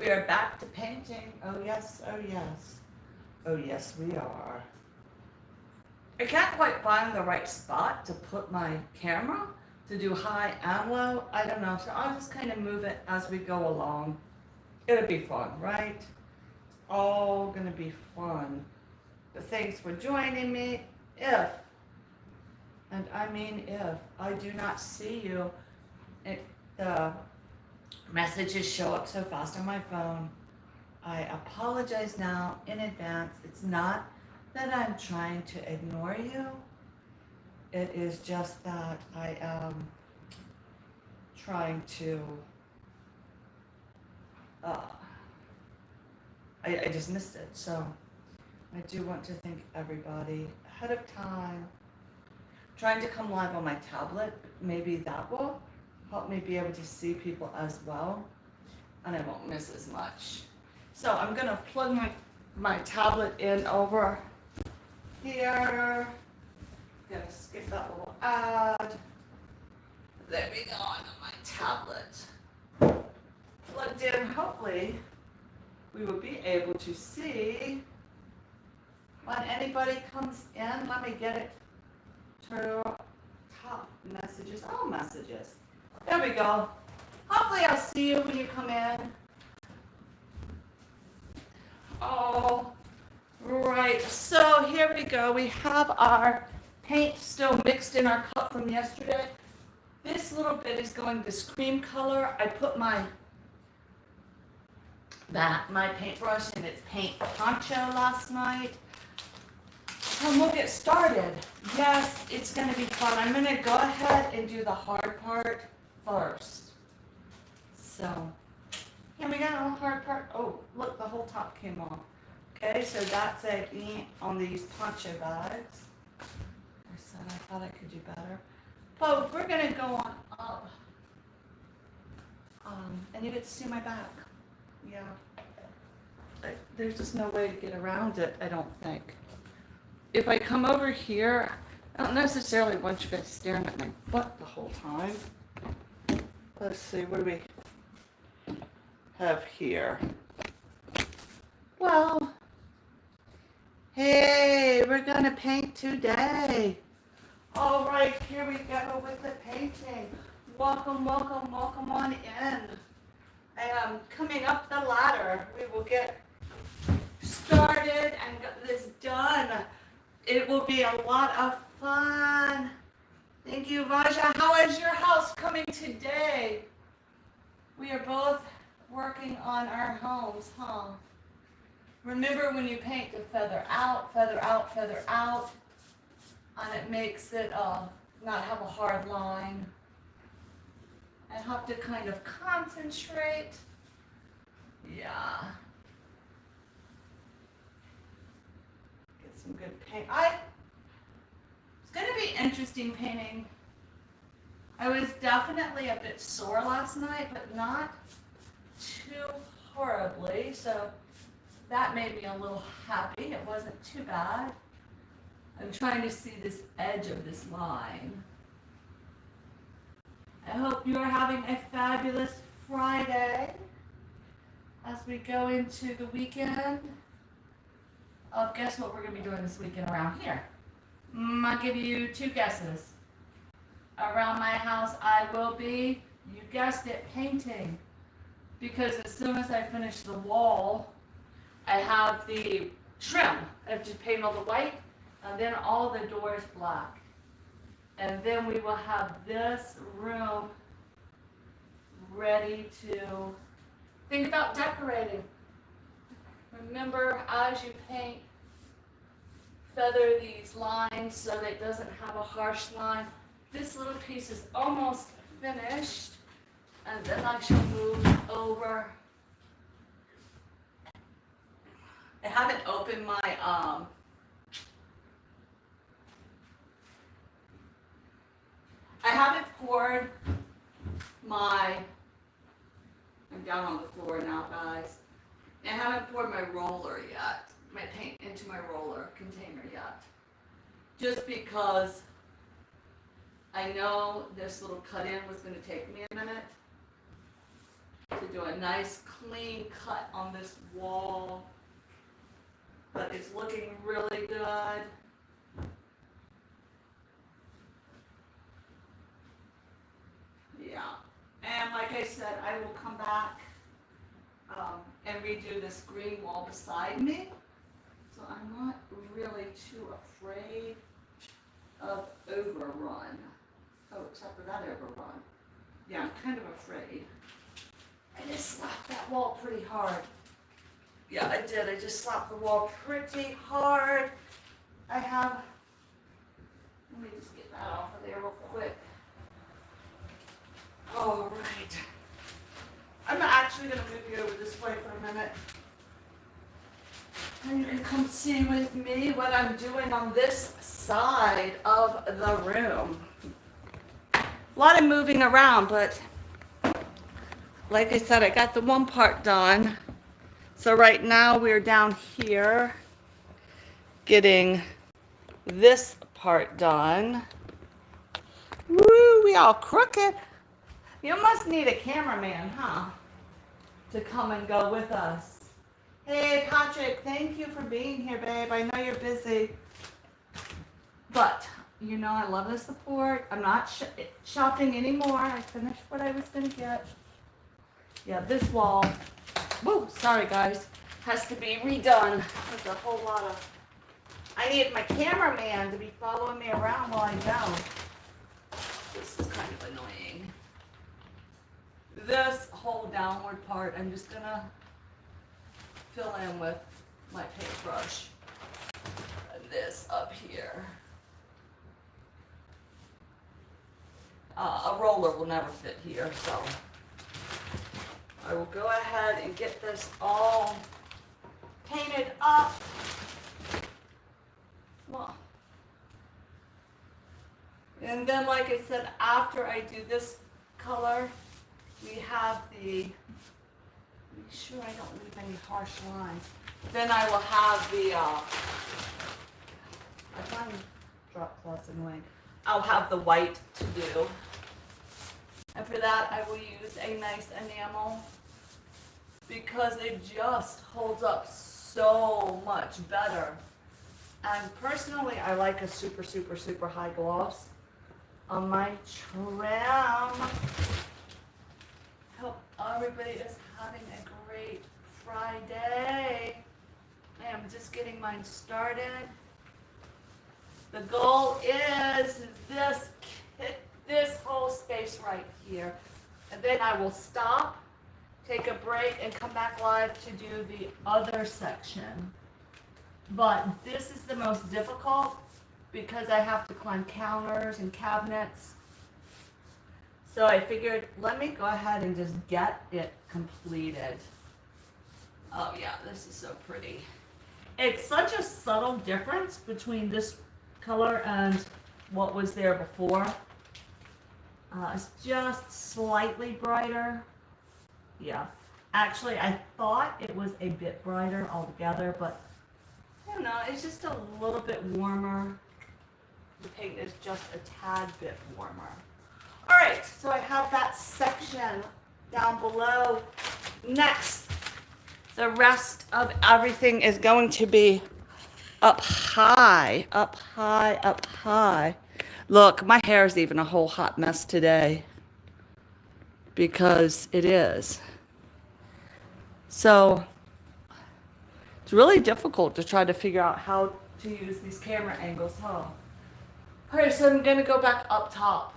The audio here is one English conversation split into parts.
we are back to painting. Oh yes, oh yes. Oh yes, we are. I can't quite find the right spot to put my camera to do high and low. I don't know, so I'll just kind of move it as we go along. It'll be fun, right? All gonna be fun. But thanks for joining me. If, and I mean if, I do not see you, the messages show up so fast on my phone. I apologize now in advance. It's not that I'm trying to ignore you. It is just that I am trying to, I just missed it. So I do want to thank everybody ahead of time. Trying to come live on my tablet, maybe that will help me be able to see people as well, and I won't miss as much. So I'm gonna plug my tablet in over here. Gonna skip that little ad. There we go, on my tablet. Plugged in, hopefully we will be able to see when anybody comes in. Let me get it to top messages, all messages. There we go. Hopefully I'll see you when you come in. All right, so here we go. We have our paint still mixed in our cup from yesterday. This little bit is going this cream color. I put my paintbrush in its paint poncho last night. And we'll get started. Yes, it's going to be fun. I'm going to go ahead and do the hard part first. So, here we go, hard part. Oh, look, the whole top came off. Okay, so that's it on these poncho bags. I said I thought I could do better. But we're going to go on up. And you get to see my back. Yeah. There's just no way to get around it, I don't think. If I come over here, I don't necessarily want you guys staring at my butt the whole time. Let's see, what do we have here? Well, hey, we're gonna paint today. All right, here we go with the painting. Welcome, welcome, welcome on in. I am coming up the ladder. We will get started and get this done. It will be a lot of fun. Thank you, Raja. How is your house coming today? We are both working on our homes, huh? Remember when you paint to feather out, feather out, feather out, and it makes it not have a hard line. I have to kind of concentrate. Yeah. Get some good paint. It's going to be interesting painting. I was definitely a bit sore last night, but not too horribly, so that made me a little happy. It wasn't too bad. I'm trying to see this edge of this line. I hope you are having a fabulous Friday as we go into the weekend. Guess what we're going to be doing this weekend around here? I'll give you two guesses. Around my house, I will be, you guessed it, painting. Because as soon as I finish the wall, I have the trim. I have to paint all the white, and then all the doors black. And then we will have this room ready to think about decorating. Remember, as you paint, feather these lines so that it doesn't have a harsh line. This little piece is almost finished, and then I shall move over. I haven't opened my I haven't poured my, I'm down on the floor now, guys. I haven't poured my roller yet, my paint into my roller container yet. Just because I know this little cut-in was going to take me a minute. to do a nice clean cut on this wall. But it's looking really good. Yeah. And like I said, I will come back and redo this green wall beside me. So I'm not really too afraid of overrun. Oh, except for that overrun. Yeah, I'm kind of afraid. I just slapped that wall pretty hard. Yeah, I did. I just slapped the wall pretty hard. I have, let me just get that off of there real quick. All right. I'm actually going to move you over this way for a minute. And you can come see with me what I'm doing on this side of the room. A lot of moving around, but like I said, I got the one part done. So right now we're down here getting this part done. Woo, we all crooked. You must need a cameraman, huh? To come and go with us. Hey, Patrick, thank you for being here, babe. I know you're busy. But, you know, I love the support. I'm not shopping anymore. I finished what I was going to get. Yeah, this wall, woo, sorry guys, has to be redone. There's a whole lot of, I need my cameraman to be following me around while I go. This is kind of annoying. This whole downward part, I'm just going to fill in with my paintbrush. And this up here. A roller will never fit here, so I will go ahead and get this all painted up. Well, and then, like I said, after I do this color, we have the, make sure I don't leave any harsh lines. Then I will have the, I find drop cloths annoying. I'll have the white to do. And for that, I will use a nice enamel because it just holds up so much better. And personally, I like a super, super, super high gloss on my trim. Hope everybody is having a great Friday. I am just getting mine started. The goal is this whole space right here. And then I will stop, take a break, and come back live to do the other section. But this is the most difficult because I have to climb counters and cabinets. So I figured, let me go ahead and just get it completed. Oh yeah, this is so pretty. It's such a subtle difference between this color and what was there before. It's just slightly brighter. Yeah. Actually, I thought it was a bit brighter altogether, but I don't know, it's just a little bit warmer. The paint is just a tad bit warmer. All right, so I have that section down below. Next, the rest of everything is going to be up high, up high, up high. Look, my hair is even a whole hot mess today because it is. So it's really difficult to try to figure out how to use these camera angles, huh? All right, so I'm gonna go back up top.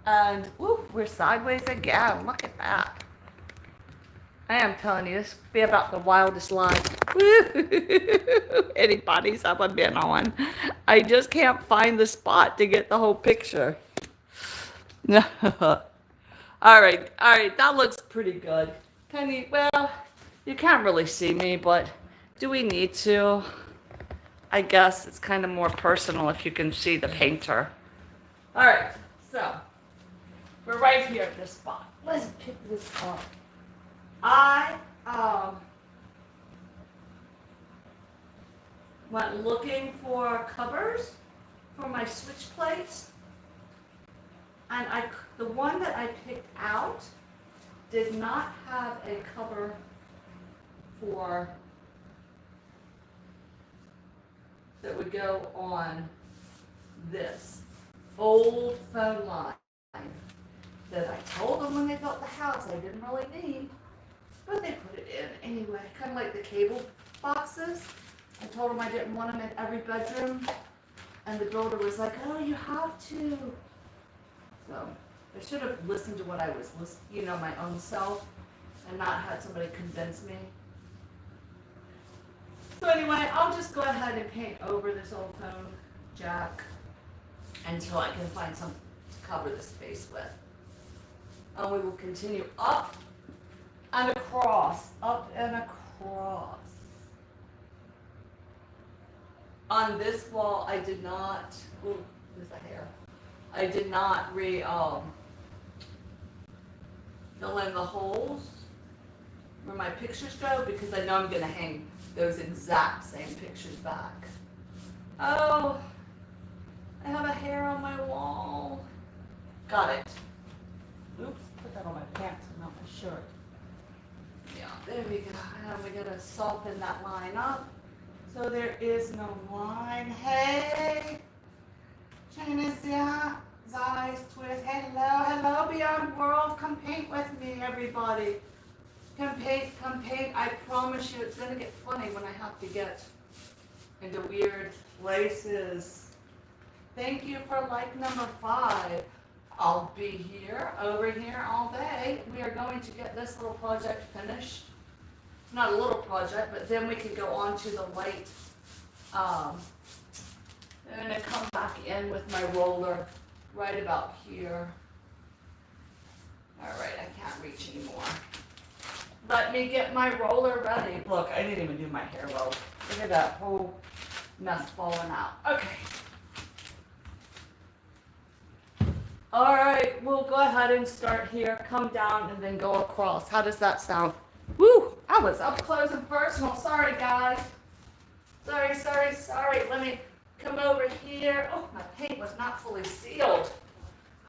And, woo, we're sideways again. Look at that. I am telling you, this will be about the wildest life. Anybody's ever been on. I just can't find the spot to get the whole picture. All right, that looks pretty good. Well, you can't really see me, but do we need to? I guess it's kind of more personal if you can see the painter. All right, so we're right here at this spot. Let's pick this up. I went looking for covers for my switch plates, and the one that I picked out did not have a cover for that would go on this old phone line that I told them when they built the house I didn't really need, but they put it in anyway, kind of like the cable boxes. I told them I didn't want them in every bedroom, and the builder was like, oh, you have to. So I should have listened to what I was listening, my own self, and not had somebody convince me. So anyway, I'll just go ahead and paint over this old phone jack until I can find something to cover the space with. And we will continue up and across, up and across. On this wall, I did not, ooh, there's the hair. I did not fill in the holes where my pictures go because I know I'm going to hang those exact same pictures back. Oh, I have a hair on my wall. Got it. Oops, put that on my pants and not my shirt. Yeah, there we go. And we gotta soften that line up. So there is no line. Hey, Chinese Zai's twist. Hello, hello, Beyond World. Come paint with me, everybody. Come paint, come paint. I promise you it's gonna get funny when I have to get into weird places. Thank you for like number 5. I'll be here, over here all day. We are going to get this little project finished. It's not a little project, but then we can go on to the light. I'm going to come back in with my roller right about here. All right, I can't reach anymore. Let me get my roller ready. Look, I didn't even do my hair roll. Look at that whole mess falling out. Okay. All right, we'll go ahead and start here, come down, and then go across. How does that sound? Woo, I was up close and personal. Sorry, guys. Sorry. Let me come over here. Oh, my paint was not fully sealed.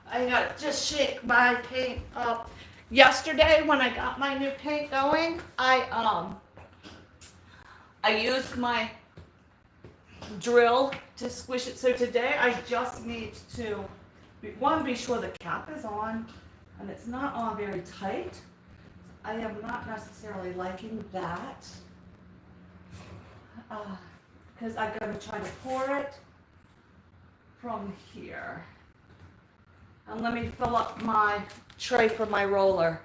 I got to just shake my paint up. Yesterday, when I got my new paint going, I used my drill to squish it. So today, I just need to be sure the cap is on, and it's not on very tight. I am not necessarily liking that, because I'm going to try to pour it from here. And let me fill up my tray for my roller.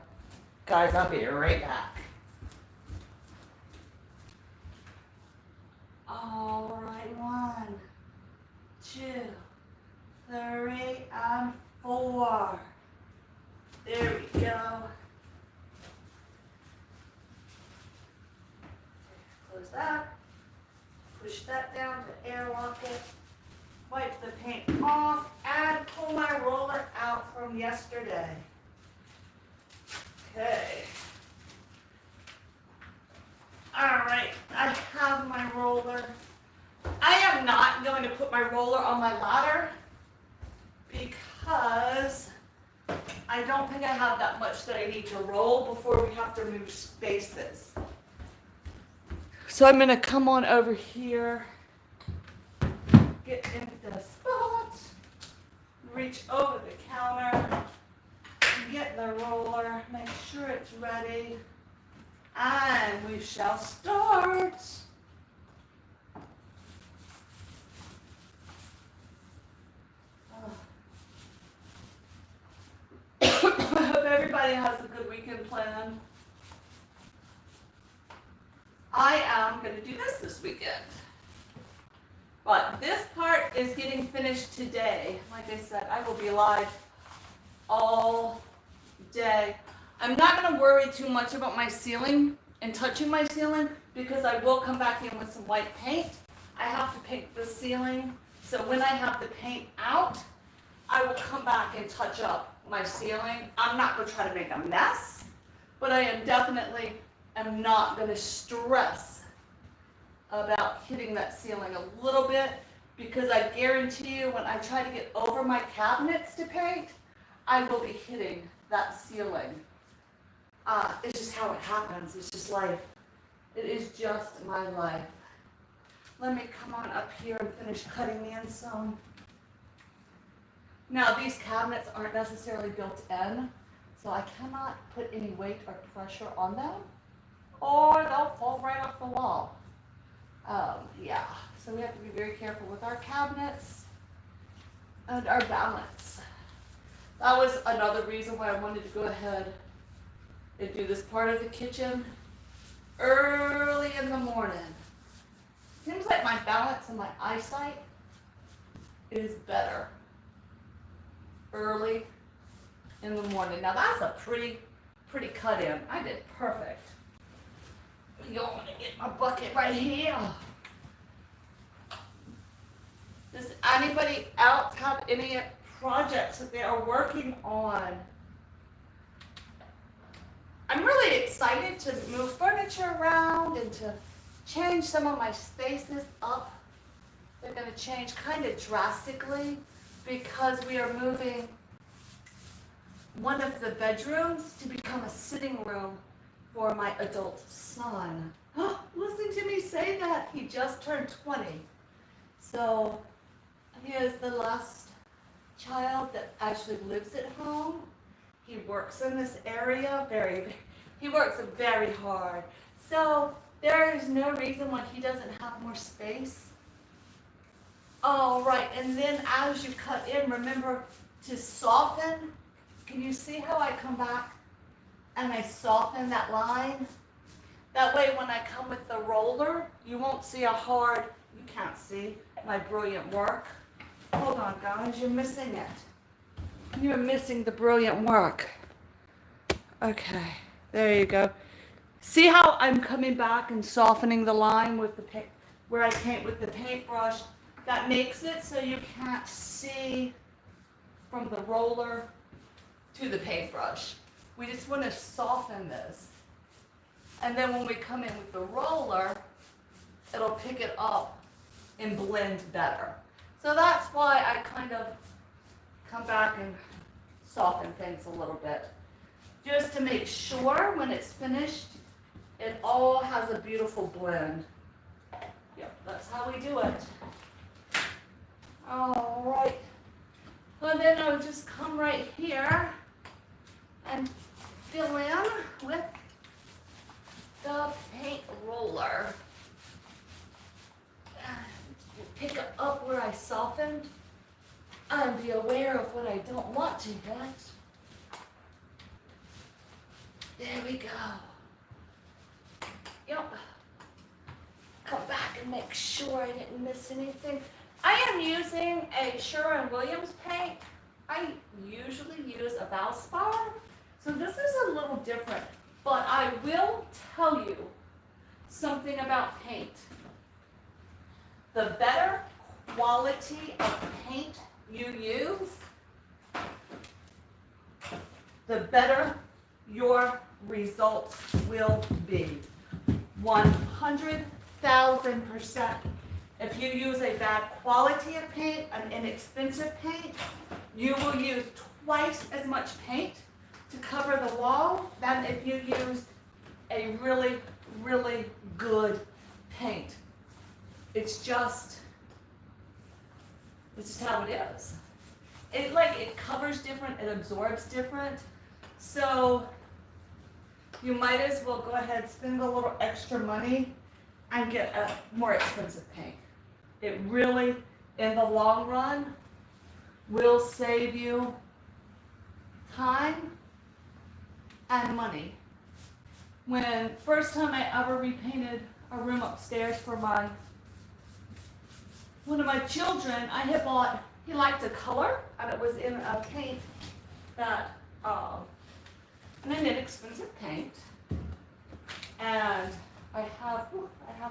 Guys, I'll be right back. All right, 1, 2, 3, and 4. There we go. Close that. Push that down to airlock it. Wipe the paint off and pull my roller out from yesterday. Okay. All right, I have my roller. I am not going to put my roller on my ladder because I don't think I have that much that I need to roll before we have to move spaces. So I'm going to come on over here, get into the spot, reach over the counter, get the roller, make sure it's ready, and we shall start. I hope everybody has a good weekend planned. I am going to do this weekend. But this part is getting finished today. Like I said, I will be live all day. I'm not going to worry too much about my ceiling and touching my ceiling because I will come back in with some white paint. I have to paint the ceiling. So when I have the paint out, I will come back and touch up my ceiling. I'm not going to try to make a mess, but I am definitely not going to stress about hitting that ceiling a little bit because I guarantee you when I try to get over my cabinets to paint, I will be hitting that ceiling It's just how it happens. It's just life. It is just my life. Let me come on up here and finish cutting the insole. Now, these cabinets aren't necessarily built in, so I cannot put any weight or pressure on them, or they'll fall right off the wall. Yeah, so we have to be very careful with our cabinets and our balance. That was another reason why I wanted to go ahead and do this part of the kitchen early in the morning. Seems like my balance and my eyesight is better early in the morning. Now that's a pretty cut in. I did perfect. I'm going to get my bucket right here. Does anybody else have any projects that they are working on? I'm really excited to move furniture around and to change some of my spaces up. They're going to change kind of drastically because we are moving one of the bedrooms to become a sitting room for my adult son. Oh, listen to me say that. He just turned 20. So he is the last child that actually lives at home. He works in this area he works very hard. So there is no reason why he doesn't have more space. All right, and then as you cut in, remember to soften. Can you see how I come back and I soften that line? That way when I come with the roller, you won't see a hard, you can't see my brilliant work. Hold on guys, you're missing it. You're missing the brilliant work. Okay, there you go. See how I'm coming back and softening the line with the paint, where I paint with the paintbrush? That makes it so you can't see from the roller to the paintbrush. We just want to soften this. And then when we come in with the roller, it'll pick it up and blend better. So that's why I kind of come back and soften things a little bit. Just to make sure when it's finished, it all has a beautiful blend. Yep, that's how we do it. All right. And then I'll just come right here and fill in with the paint roller. Pick up where I softened and be aware of what I don't want to hit. There we go. Yep. Come back and make sure I didn't miss anything. I am using a Sherwin-Williams paint. I usually use a Valspar, so this is a little different. But I will tell you something about paint. The better quality of paint you use, the better your results will be. 100,000%. If you use a bad quality of paint, an inexpensive paint, you will use twice as much paint to cover the wall than if you used a really, really good paint. It's just how it is. It covers different, it absorbs different. So you might as well go ahead, spend a little extra money and get a more expensive paint. It really, in the long run, will save you time and money. When first time I ever repainted a room upstairs for one of my children, I had bought, he liked to color, and it was in a paint that, an inexpensive paint. And I have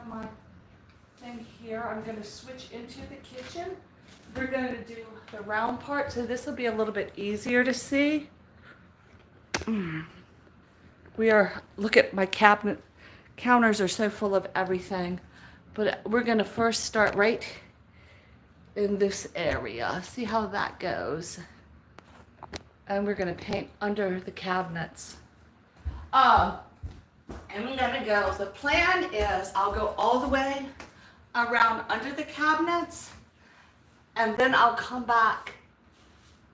my thing here. I'm going to switch into the kitchen. We're going to do the round part, so this will be a little bit easier to see. Look at my cabinet. Counters are so full of everything. But we're going to first start right in this area. See how that goes. And we're going to paint under the cabinets. I'm gonna go, the plan is I'll go all the way around under the cabinets, and then I'll come back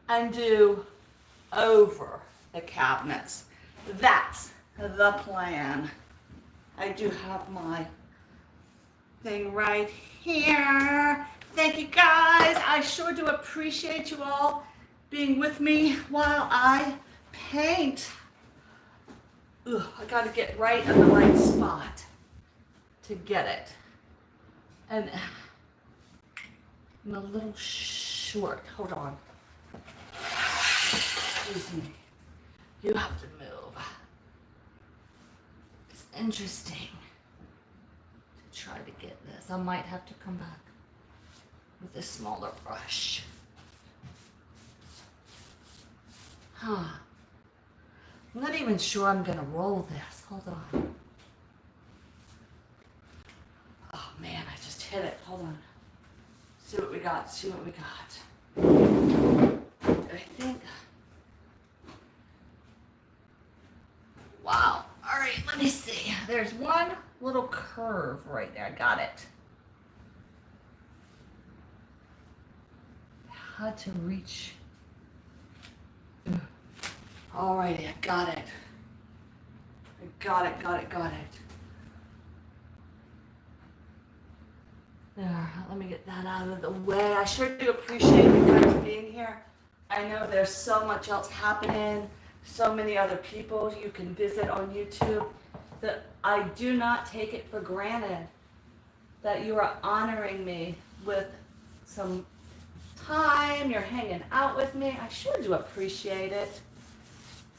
and do over the cabinets. That's the plan. I do have my thing right here. Thank you guys. I sure do appreciate you all being with me while I paint. Ugh, I gotta get right in the right spot to get it. And I'm a little short. Hold on. Excuse me. You have to move. It's interesting to try to get this. I might have to come back with a smaller brush. Huh. I'm not even sure I'm gonna roll this. Hold on. Oh man, I just hit it. Hold on. See what we got. See what we got. I think. Wow. All right, let me see. There's one little curve right there. I got it. Had to reach. Alrighty, I got it. Got it. There, let me get that out of the way. I sure do appreciate you guys being here. I know there's so much else happening, so many other people you can visit on YouTube, that I do not take it for granted that you are honoring me with some time, you're hanging out with me. I sure do appreciate it.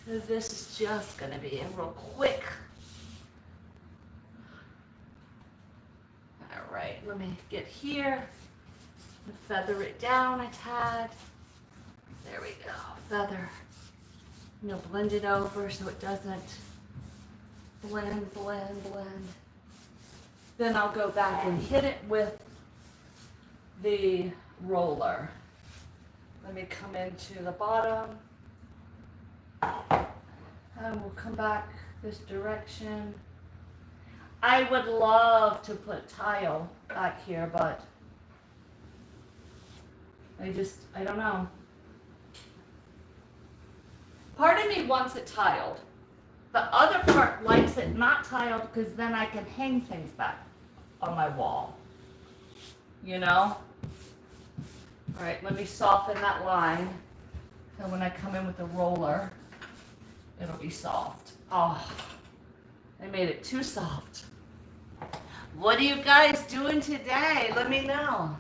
So this is just gonna be a real quick. All right, let me get here and feather it down a tad. There we go, feather. And you'll blend it over so it doesn't blend. Then I'll go back and hit it with the roller. Let me come into the bottom. And we'll come back this direction. I would love to put tile back here, but I don't know. Part of me wants it tiled. The other part likes it not tiled because then I can hang things back on my wall. You know? All right, let me soften that line. So when I come in with the roller, it'll be soft. Oh, I made it too soft. What are you guys doing today? Let me know.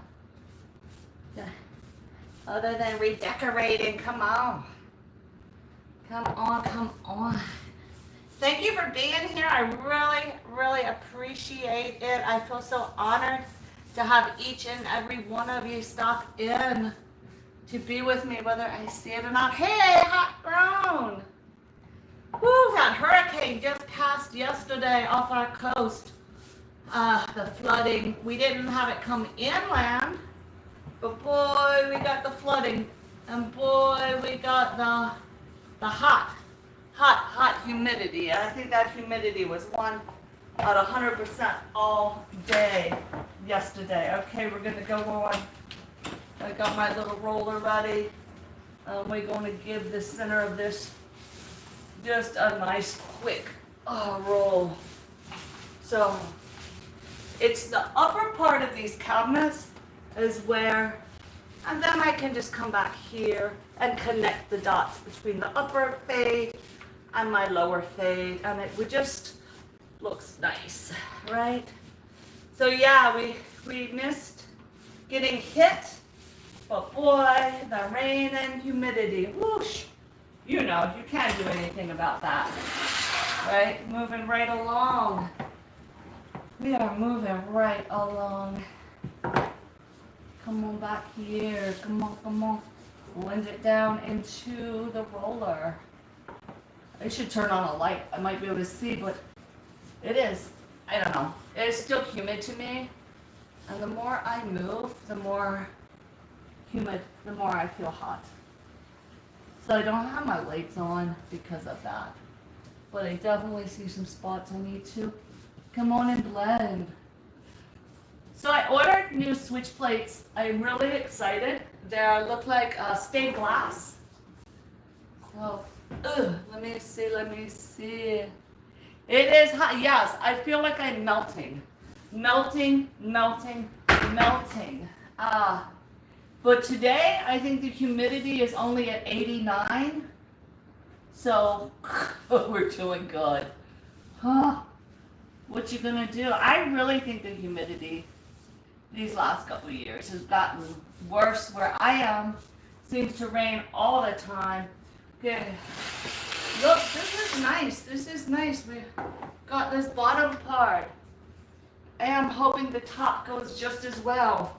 Other than redecorating, come on. Come on. Thank you for being here. I really appreciate it. I feel so honored to have each and every one of you stop in to be with me, whether I see it or not. Hey, hot grown. Woo, that hurricane just passed yesterday off our coast. The flooding, we didn't have it come inland, but boy, we got the flooding, and boy, we got the hot humidity. I think that humidity was about 100% all day yesterday. Okay, we're gonna go on. I got my little roller ready. We're going to give the center of this just a nice quick roll. So it's the upper part of these cabinets is where, and then I can just come back here and connect the dots between the upper fade and my lower fade, and it would just looks nice, right? So yeah, we missed getting hit, but boy, the rain and humidity, whoosh, you know, you can't do anything about that, right? Moving right along. We are moving right along. Come on back here, come on. Blend it down into the roller. I should turn on a light. I might be able to see, but it is, I don't know. It is still humid to me. And the more I move, the more humid, the more I feel hot. So I don't have my lights on because of that. but I definitely see some spots I need to come on and blend. So I ordered new switch plates. I'm really excited. They look like stained glass. So, let me see. It is hot. Yes, I feel like I'm melting. Melting. But today, I think the humidity is only at 89. So, we're doing good. What you gonna do? I really think the humidity these last couple of years has gotten worse. Where I am, seems to rain all the time. Okay. Look, this is nice. We got this bottom part. I am hoping the top goes just as well.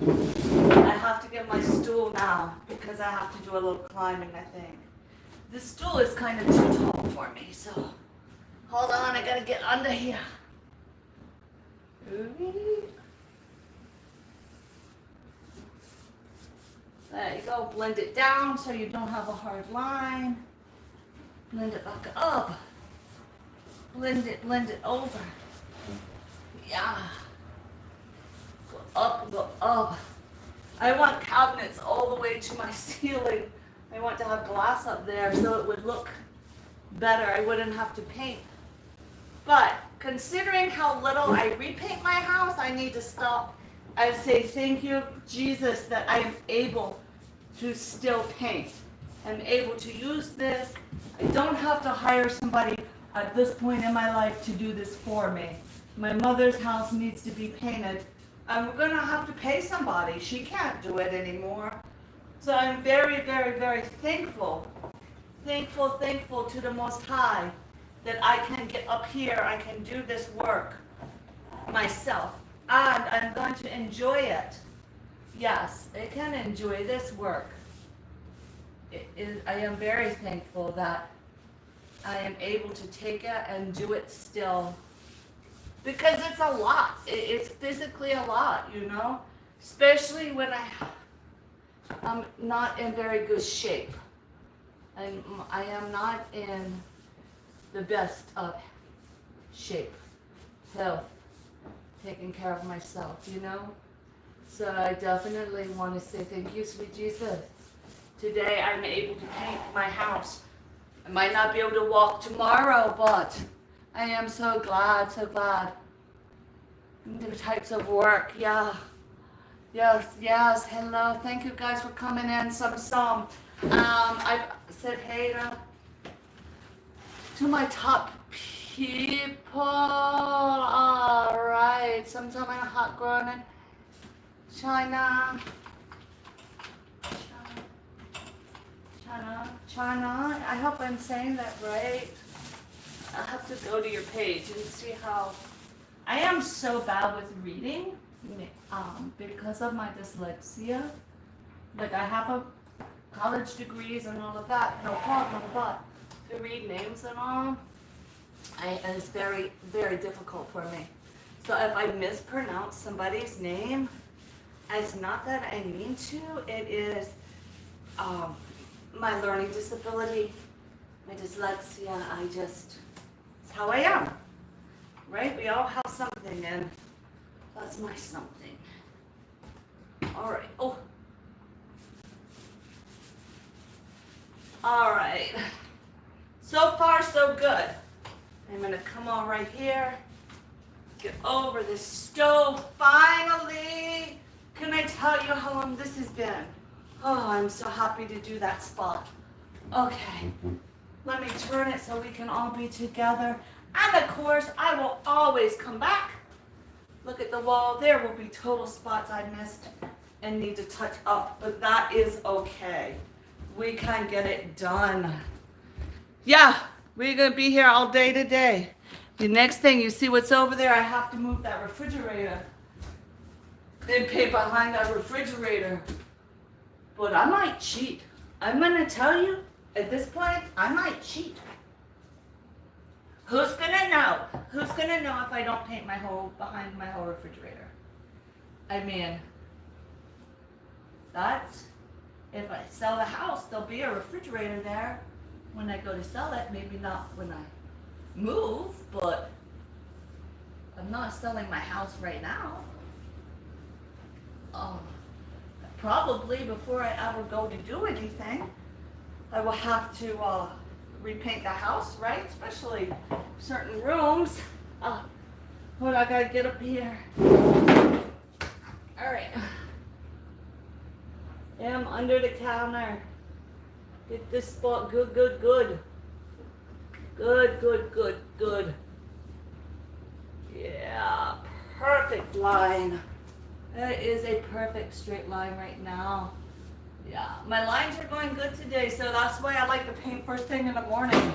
I have to get my stool now because I have to do a little climbing, I think. This stool is kind of too tall for me, so hold on, I gotta get under here. There you go, blend it down so you don't have a hard line. Blend it back up. Blend it over. Yeah. Go up. I want cabinets all the way to my ceiling. I want to have glass up there so it would look better. I wouldn't have to paint. But considering how little I repaint my house, I need to stop and say thank you, Jesus, that I'm able to still paint. I'm able to use this. I don't have to hire somebody at this point in my life to do this for me. My mother's house needs to be painted. And we're gonna have to pay somebody. She can't do it anymore. So I'm very, very, very thankful to the Most High that I can get up here, I can do this work myself, and I'm going to enjoy it. Yes, I can enjoy this work. I am very thankful that I am able to take it and do it still. Because it's a lot. It's physically a lot, you know? Especially when I'm not in very good shape. I am not in the best of shape, health, taking care of myself, you know? So I definitely want to say thank you, sweet Jesus. Today I'm able to paint my house. I might not be able to walk tomorrow, but I am so glad. New types of work, yeah. Yes, hello. Thank you guys for coming in. Some. I've said hey to my top people. All right. Sometime in hot grown in China. I hope I'm saying that right. I'll have to go to your page and see how. I am so bad with reading because of my dyslexia. Like I have a college degrees and all of that, no problem, but to read names and all, it's very, very difficult for me. So if I mispronounce somebody's name, it's not that I mean to, it is my learning disability, my dyslexia, it's how I am, right? We all have something, and that's my something. All right, all right. So far, so good. I'm gonna come on right here, get over this stove, finally. Can I tell you how long this has been? Oh, I'm so happy to do that spot. Okay, let me turn it so we can all be together. And of course, I will always come back. Look at the wall. There will be total spots I missed and need to touch up, but that is okay. We can get it done. Yeah, we're gonna be here all day today. The next thing, you see what's over there? I have to move that refrigerator. Then pay behind that refrigerator. But I might cheat. I'm gonna tell you, at this point, I might cheat. Who's gonna know? Who's gonna know if I don't paint behind my whole refrigerator? I mean, that's, if I sell the house, there'll be a refrigerator there when I go to sell it, maybe not when I move, but I'm not selling my house right now. Probably before I ever go to do anything, I will have to repaint the house, right? Especially certain rooms. Hold on, I gotta get up here. All right. I'm under the counter. Get this spot good, good, good. Good, good, good, good. Yeah, perfect line. That is a perfect straight line right now. Yeah, my lines are going good today, so that's why I like to paint first thing in the morning.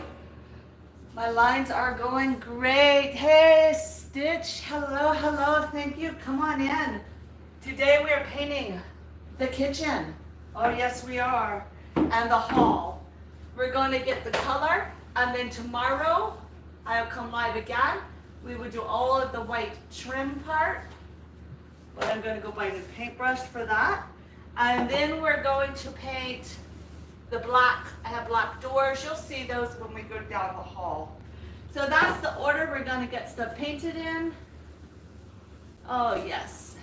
My lines are going great. Hey, Stitch, hello, hello, thank you. Come on in. Today we are painting the kitchen. Oh, yes, we are. And the hall. We're going to get the color, and then tomorrow I'll come live again. We will do all of the white trim part, but I'm going to go buy the paintbrush for that. And then we're going to paint the black. I have black doors. You'll see those when we go down the hall. So that's the order we're going to get stuff painted in. Oh, yes.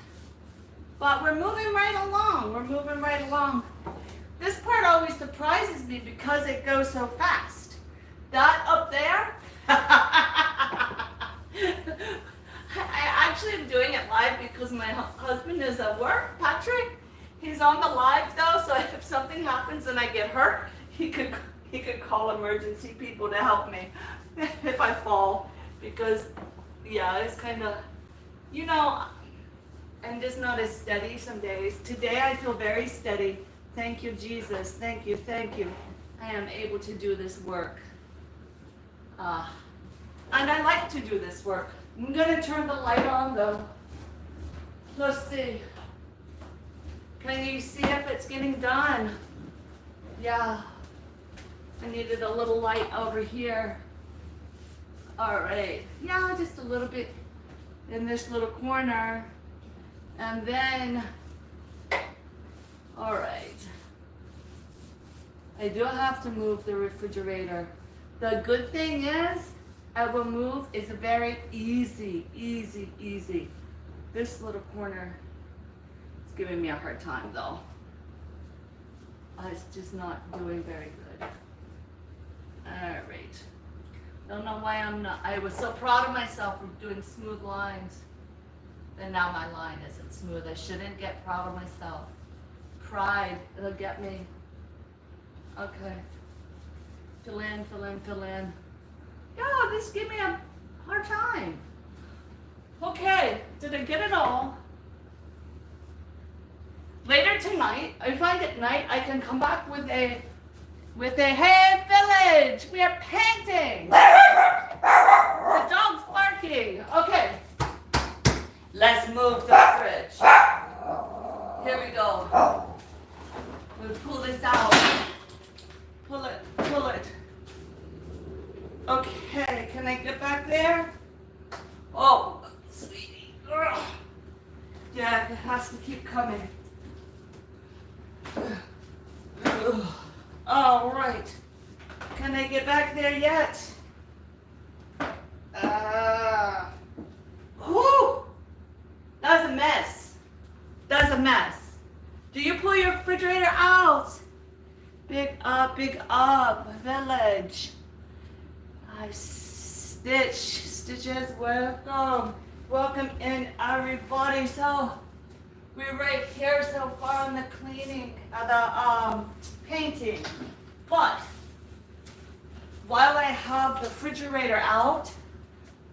But we're moving right along. We're moving right along. This part always surprises me because it goes so fast. That up there, I actually am doing it live because my husband is at work, Patrick. He's on the live though, so if something happens and I get hurt, he could call emergency people to help me if I fall. Because, yeah, it's kind of, you know, I'm just not as steady some days. Today I feel very steady. Thank you, Jesus. Thank you, thank you. I am able to do this work. And I like to do this work. I'm going to turn the light on though. Let's see. Can you see if it's getting done? Yeah. I needed a little light over here. All right. Yeah, just a little bit in this little corner. And then, all right. I do have to move the refrigerator. The good thing is, I will move. It's very easy, easy, easy. This little corner is giving me a hard time though. It's just not doing very good. All right. Don't know why I was so proud of myself for doing smooth lines. And now my line isn't smooth. I shouldn't get proud of myself. Pride, it'll get me. Okay. Fill in, fill in, fill in. Yeah, this gave me a hard time. Okay, did I get it all? Later tonight, if I get night, I can come back with a hey village, we are painting. The dog's barking. Okay, let's move the fridge. Here we go. We'll pull this out. Pull it, pull it. Okay, can I get back there? Oh, sweetie. Ugh. Yeah, it has to keep coming. Ugh. All right. Can I get back there yet? Whoo! That's a mess. That's a mess. Do you pull your refrigerator out? Big up, village. Stitches, welcome. Welcome in everybody. So, we're right here so far on the cleaning, the painting. But, while I have the refrigerator out,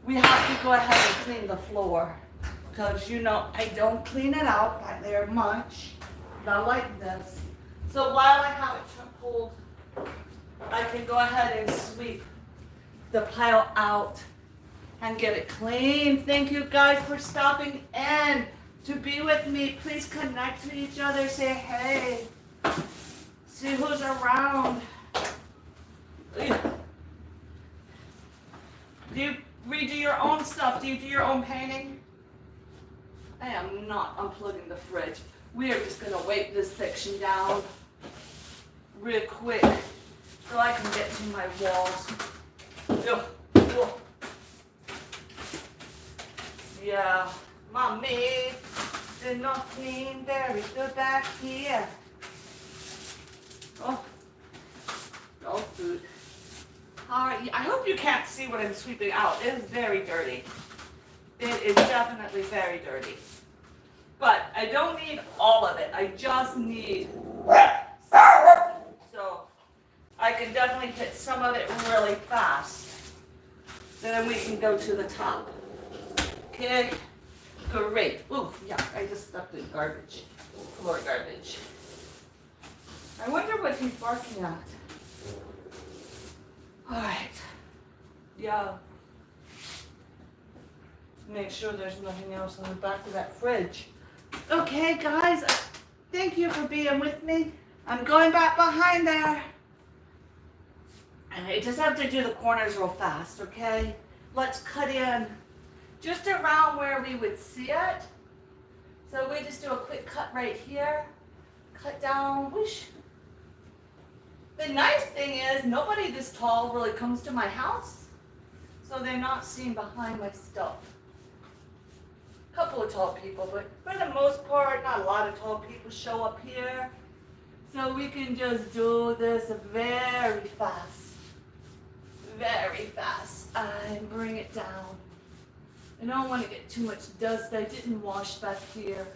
we have to go ahead and clean the floor. Because, you know, I don't clean it out back there much. Not like this. So while I have it pulled, I can go ahead and sweep the pile out and get it clean. Thank you guys for stopping in to be with me. Please connect to each other. Say hey. See who's around. Do you redo your own stuff? Do you do your own painting? I am not unplugging the fridge. We are just going to wipe this section down real quick so I can get to my walls. Ugh. Whoa. Yeah, mommy did not clean very good back here. Oh, dog food. I hope you can't see what I'm sweeping out. It is very dirty. It is definitely very dirty. But I don't need all of it. I just need some. So I can definitely hit some of it really fast. Then we can go to the top. Okay, great. Ooh, yeah, I just stepped in garbage. Floor garbage. I wonder what he's barking at. All right. Yeah. Make sure there's nothing else on the back of that fridge. Okay, guys, thank you for being with me. I'm going back behind there. And I just have to do the corners real fast, okay? Let's cut in just around where we would see it. So we just do a quick cut right here. Cut down, whoosh. The nice thing is nobody this tall really comes to my house. So they're not seen behind my stuff. A couple of tall people, but for the most part, not a lot of tall people show up here. So we can just do this very fast. Very fast. And bring it down. I don't want to get too much dust. I didn't wash back here.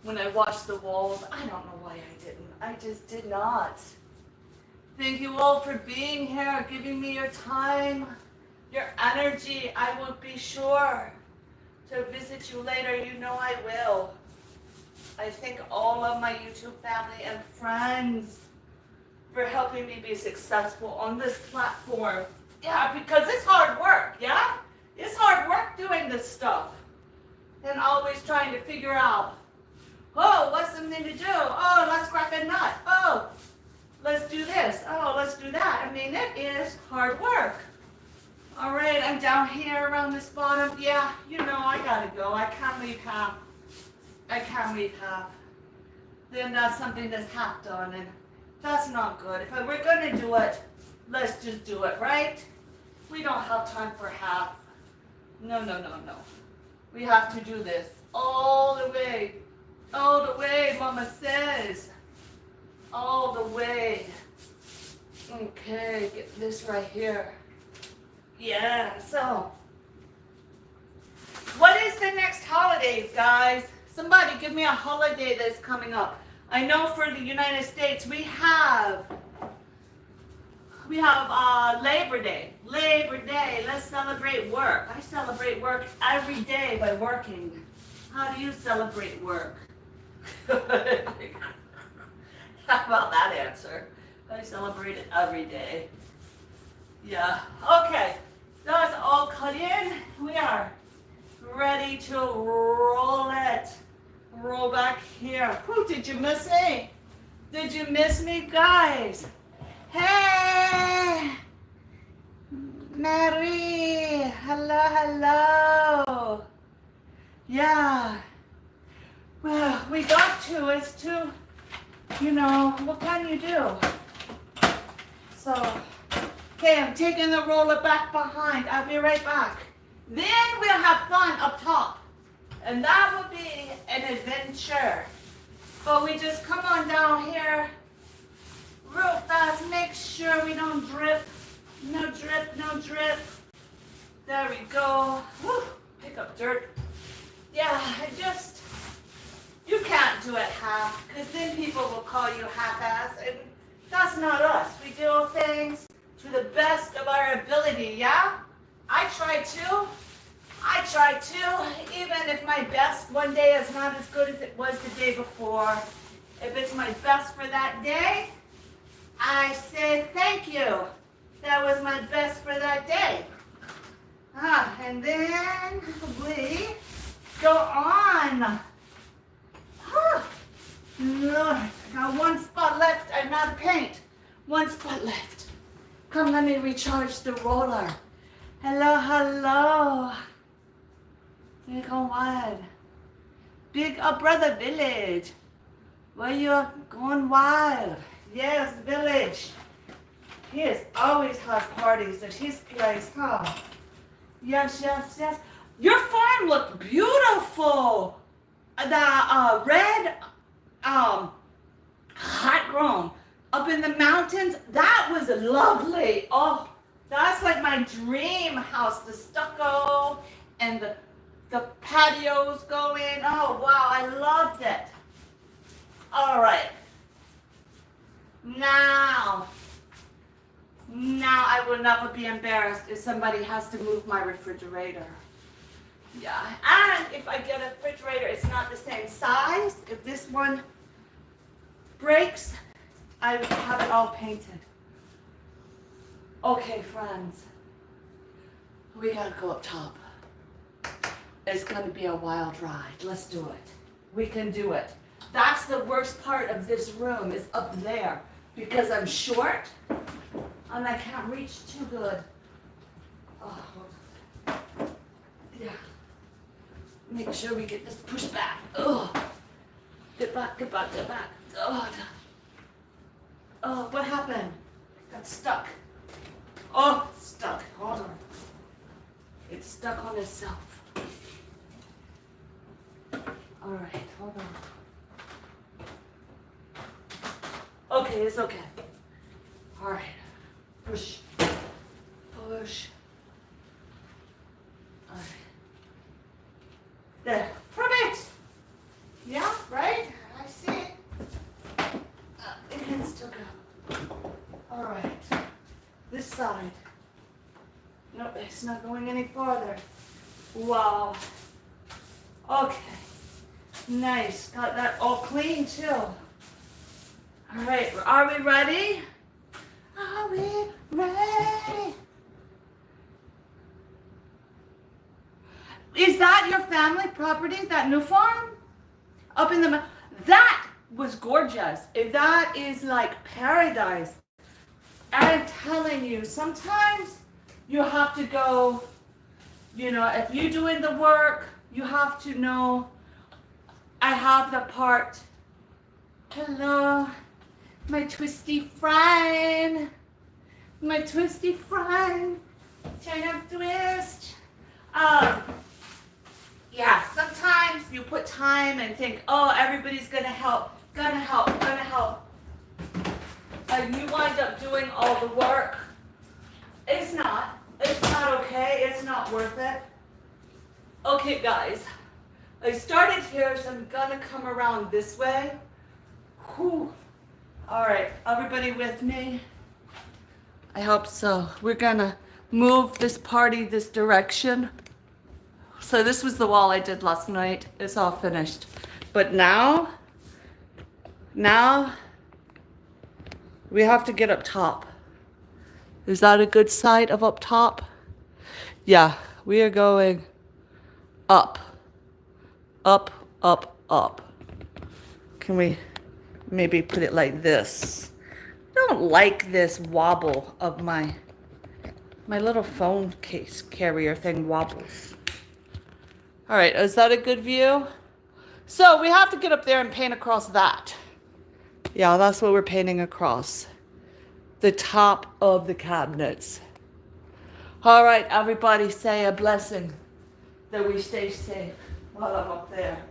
When I washed the walls, I don't know why I didn't. I just did not. Thank you all for being here, giving me your time, your energy. I will be sure to visit you later. You know I will. I thank all of my YouTube family and friends for helping me be successful on this platform. Yeah, because it's hard work, yeah? It's hard work doing this stuff. And always trying to figure out, oh, what's something to do? Oh, let's crack a nut. Oh, let's do this. Oh, let's do that. I mean, it is hard work. All right, I'm down here around this bottom. Yeah, you know, I gotta go. I can't leave half. I can't leave half. Then that's something that's half done, and that's not good. If we're gonna do it, let's just do it, right? We don't have time for half. No, no, no, no. We have to do this all the way. All the way, Mama says. All the way. Okay, get this right here. Yeah, so. What is the next holidays, guys? Somebody give me a holiday that's coming up. I know for the United States we have Labor Day. Labor Day. Let's celebrate work. I celebrate work every day by working. How do you celebrate work? How about that answer? I celebrate it every day. Yeah. Okay. That's all cut in. We are ready to roll it. Roll back here. Whew, did you miss me? Did you miss me, guys? Hey! Mary! Hello, hello! Yeah. Well, we got to. It's too, you know, what can you do? So, okay, I'm taking the roller back behind. I'll be right back. Then we'll have fun up top. And that will be an adventure. But we just come on down here real fast. Make sure we don't drip. No drip, no drip. There we go. Woo, pick up dirt. Yeah, you can't do it half, because then people will call you half-ass, and that's not us. We do things to the best of our ability, yeah? I try to, even if my best one day is not as good as it was the day before. If it's my best for that day, I say thank you. That was my best for that day. And then we go on. Lord, I got one spot left. I'm out of paint. One spot left. Come, let me recharge the roller. Hello, hello. You're going wild. Big Brother Village. Where you going wild? Yes, village. He is always has parties at his place, huh? Yes, yes, yes. Your farm looked beautiful. The red, hot grown up in the mountains. That was lovely. Oh, that's like my dream house. The stucco and the patios going. Oh, wow, I loved it. All right. Now I will never be embarrassed if somebody has to move my refrigerator. Yeah, and if I get a refrigerator, it's not the same size. If this one breaks, I have it all painted. Okay, friends, we gotta go up top. It's gonna be a wild ride. Let's do it. We can do it. That's the worst part of this room, is up there, because I'm short and I can't reach too good. Oh, yeah. Make sure we get this pushed back. Oh, get back, get back, get back. Oh, what happened? Got stuck. Oh, stuck. Hold on. It's stuck on itself. All right, hold on. Okay, it's okay. All right. Push. Push. All right. There. Perfect. Yeah, right? I see it. It can still go. All right. This side. Nope, it's not going any farther. Wow. Okay. Nice. Got that all clean too. All right. Are we ready? Are we ready? Is that your family property, that new farm? Up in the, that was gorgeous. If that is like paradise. I'm telling you, sometimes you have to go, you know, if you're doing the work, you have to know, I have the part. Hello, my twisty friend. My twisty friend. Trying to twist. Yeah, sometimes you put time and think, oh, everybody's gonna help, gonna help, gonna help. And you wind up doing all the work. It's not okay, it's not worth it. Okay, guys, I started here, so I'm gonna come around this way. Whew. All right, everybody with me? I hope so. We're gonna move this party this direction. So this was the wall I did last night. It's all finished. But now we have to get up top. Is that a good side of up top? Yeah, we are going up, up, up, up. Can we maybe put it like this? I don't like this wobble of my little phone case carrier thing wobbles. All right, is that a good view? So we have to get up there and paint across that. Yeah, that's what we're painting across. The top of the cabinets. All right, everybody say a blessing that we stay safe while I'm up there.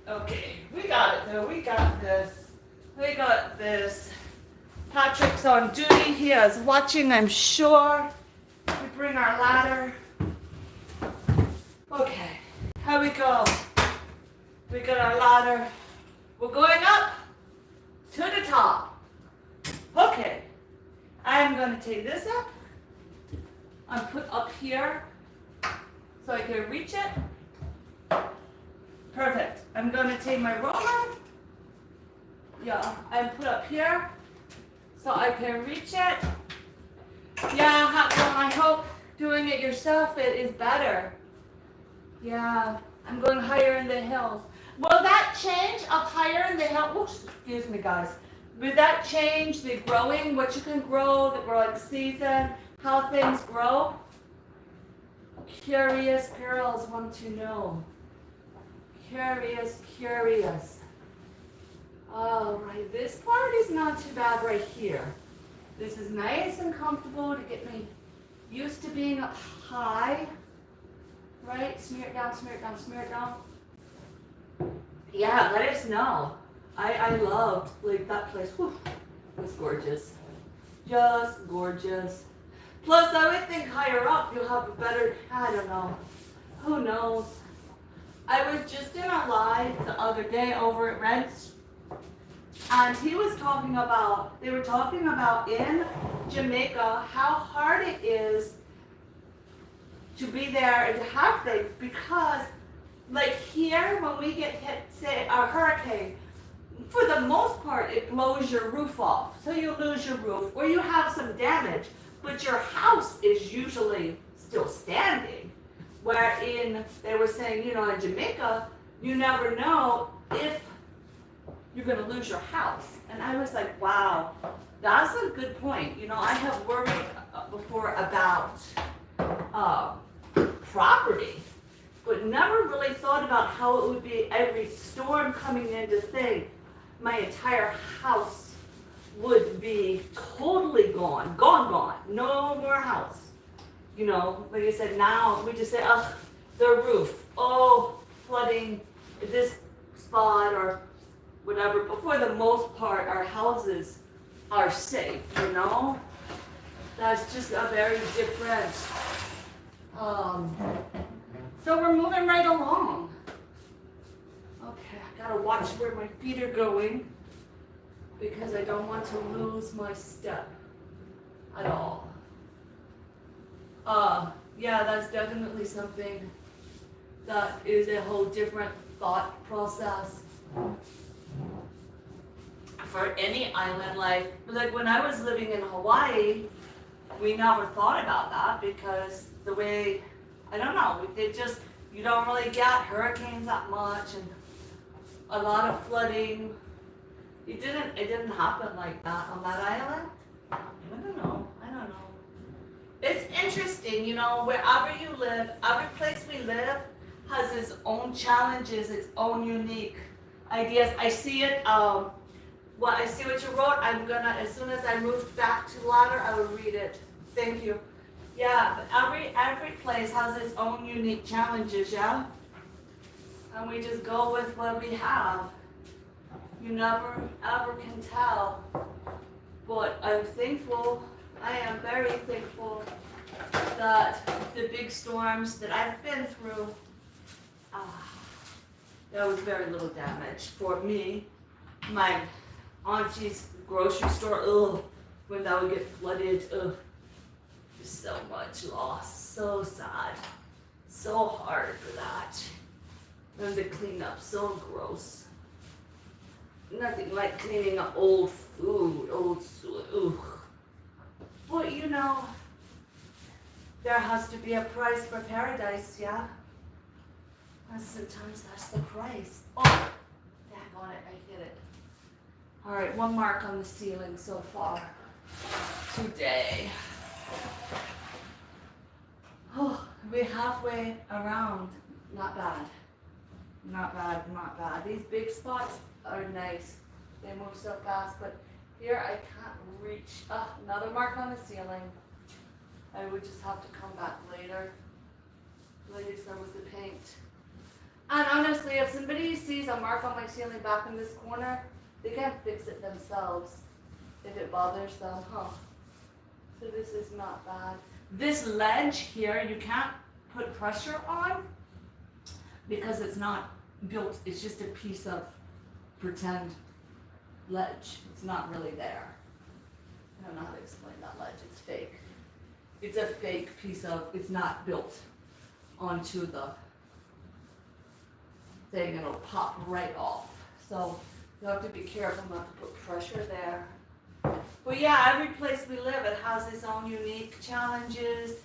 Okay, we got it though, we got this. We got this. Patrick's on duty, he is watching, I'm sure. We bring our ladder. Okay, here we go. We got our ladder. We're going up to the top. Okay, I'm gonna take this up and put up here so I can reach it. Perfect. I'm gonna take my roller, yeah, and put up here so I can reach it. Yeah, I hope doing it yourself it is better. Yeah, I'm going higher in the hills. Will that change up higher in the hills? Excuse me, guys. Will that change the growing, what you can grow, the growing season, how things grow? Curious girls want to know. Curious, curious. All right, this part is not too bad right here. This is nice and comfortable to get me used to being up high. Right? Smear it down, smear it down, smear it down. Yeah, let us know. I loved like that place. Whew, it was gorgeous. Just gorgeous. Plus, I would think higher up you'll have a better, I don't know. Who knows? I was just in a live the other day over at Red's, and he was talking about, they were talking about in Jamaica how hard it is to be there and to have things, because like here when we get hit, say a hurricane, for the most part it blows your roof off, so you lose your roof or you have some damage, but your house is usually still standing. Where they were saying, in Jamaica, you never know if you're going to lose your house. And I was like, wow, that's a good point. I have worried before about property, but never really thought about how it would be every storm coming in, to think my entire house would be totally gone, no more house. Like I said, now we just say, the roof, flooding this spot or whatever. But for the most part, our houses are safe, That's just a very different, so we're moving right along. Okay, I gotta watch where my feet are going because I don't want to lose my step at all. Yeah, that's definitely something that is a whole different thought process for any island life. Like when I was living in Hawaii, we never thought about that because the way, I don't know, you don't really get hurricanes that much and a lot of flooding. It didn't happen like that on that island. I don't know. It's interesting, wherever you live, every place we live has its own challenges, its own unique ideas. I see it, I see what you wrote. I'm gonna, as soon as I move back to the ladder, I will read it. Thank you. Yeah, but every place has its own unique challenges, yeah? And we just go with what we have. You never, ever can tell. But I'm thankful, I am very thankful that the big storms that I've been through, there was very little damage for me. My auntie's grocery store, when that would get flooded, so much loss, so sad, so hard for that. And the cleanup, so gross. Nothing like cleaning up old food, But there has to be a price for paradise, yeah? And sometimes that's the price. Daggone it, I hit it. All right, one mark on the ceiling so far today. We're halfway around. Not bad. These big spots are nice. They move so fast, but here I can't reach. Another mark on the ceiling. I would just have to come back later. Like I said with the paint. And honestly, if somebody sees a mark on my ceiling back in this corner, they can fix it themselves if it bothers them, So this is not bad. This ledge here, you can't put pressure on because it's not built. It's just a piece of pretend ledge. It's not really there. I don't know how to explain that ledge. It's fake. It's a fake piece of, it's not built onto the thing. It'll pop right off. So you have to be careful not to put pressure there. But yeah, every place we live, it has its own unique challenges,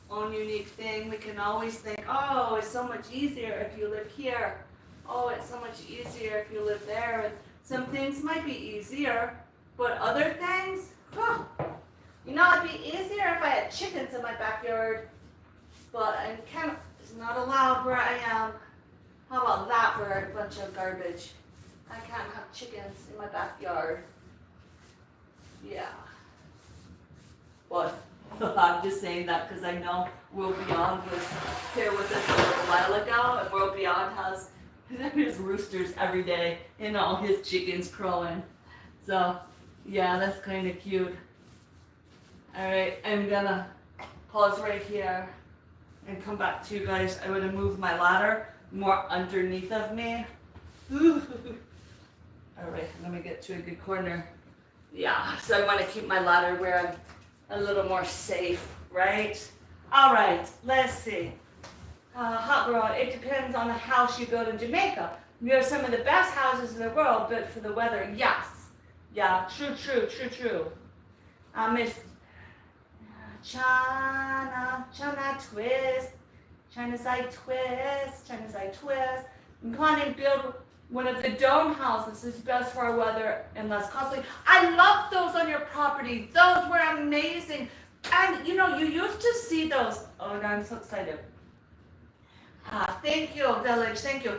own unique thing. We can always think, oh, it's so much easier if you live here. Oh, it's so much easier if you live there. And some things might be easier, but other things, it'd be easier if I had chickens in my backyard, but it's not allowed where I am. How about that for a bunch of garbage? I can't have chickens in my backyard. Yeah. But I'm just saying that because I know World Beyond was here with us a little while ago, and World Beyond has his roosters every day and all his chickens crowing. So yeah, that's kind of cute. All right, I'm gonna pause right here and come back to you guys. I would have moved my ladder more underneath of me. All right, let me get to a good corner. Yeah, so I want to keep my ladder where I'm a little more safe, right? All right, let's see. Hot girl, it depends on the house you build in Jamaica. We have some of the best houses in the world built for the weather. Yes. Yeah, true. Miss China twist. China side twist. I'm planning to build one of the dome houses. It's best for our weather and less costly. I love those on your property. Those were amazing. And you know, you used to see those. Oh, no, I'm so excited. Thank you, Village. Thank you.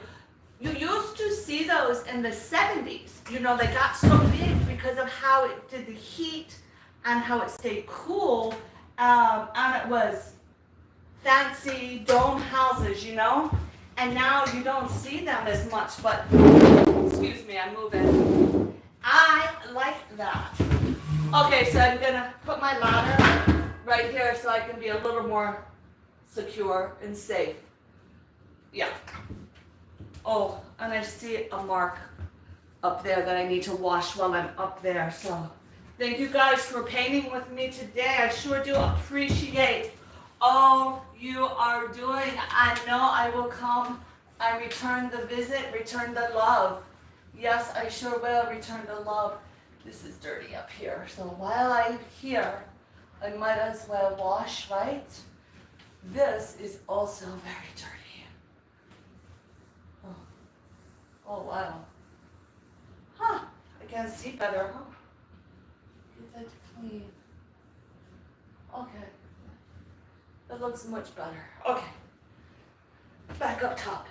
You used to see those in the 70s. You know, they got so big because of how it did the heat and how it stayed cool. And it was fancy dome houses, you know? And now you don't see them as much, but, excuse me, I'm moving. I like that. Okay, so I'm gonna put my ladder right here so I can be a little more secure and safe. Yeah. Oh, and I see a mark up there that I need to wash while I'm up there. So thank you guys for painting with me today. I sure do appreciate all you are doing. I know I will come and return the visit, return the love. Yes, I sure will return the love. This is dirty up here. So while I'm here, I might as well wash, right? This is also very dirty. Oh, wow. Huh, I can see better, huh? Get that clean. Okay. That looks much better. Okay. Back up top.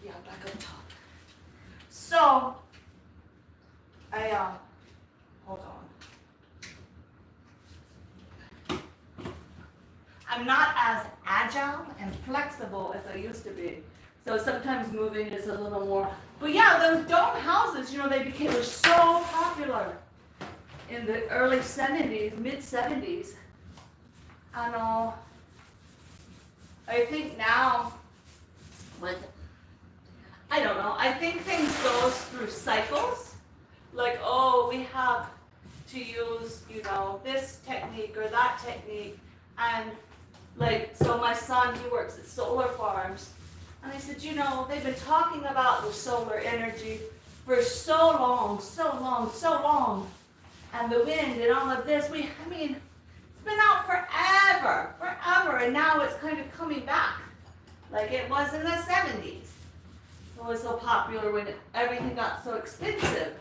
Yeah, back up top. So, hold on. I'm not as agile and flexible as I used to be. So sometimes moving is a little more, but yeah, those dome houses, you know, they became so popular in the early 70s, mid 70s. I know. I think now, I don't know, I think things go through cycles. Like, oh, we have to use, you know, this technique or that technique. And like, so my son, he works at solar farms. And I said, you know, they've been talking about the solar energy for so long. And the wind and all of this. I mean, it's been out forever. And now it's kind of coming back like it was in the 70s. It was so popular when everything got so expensive.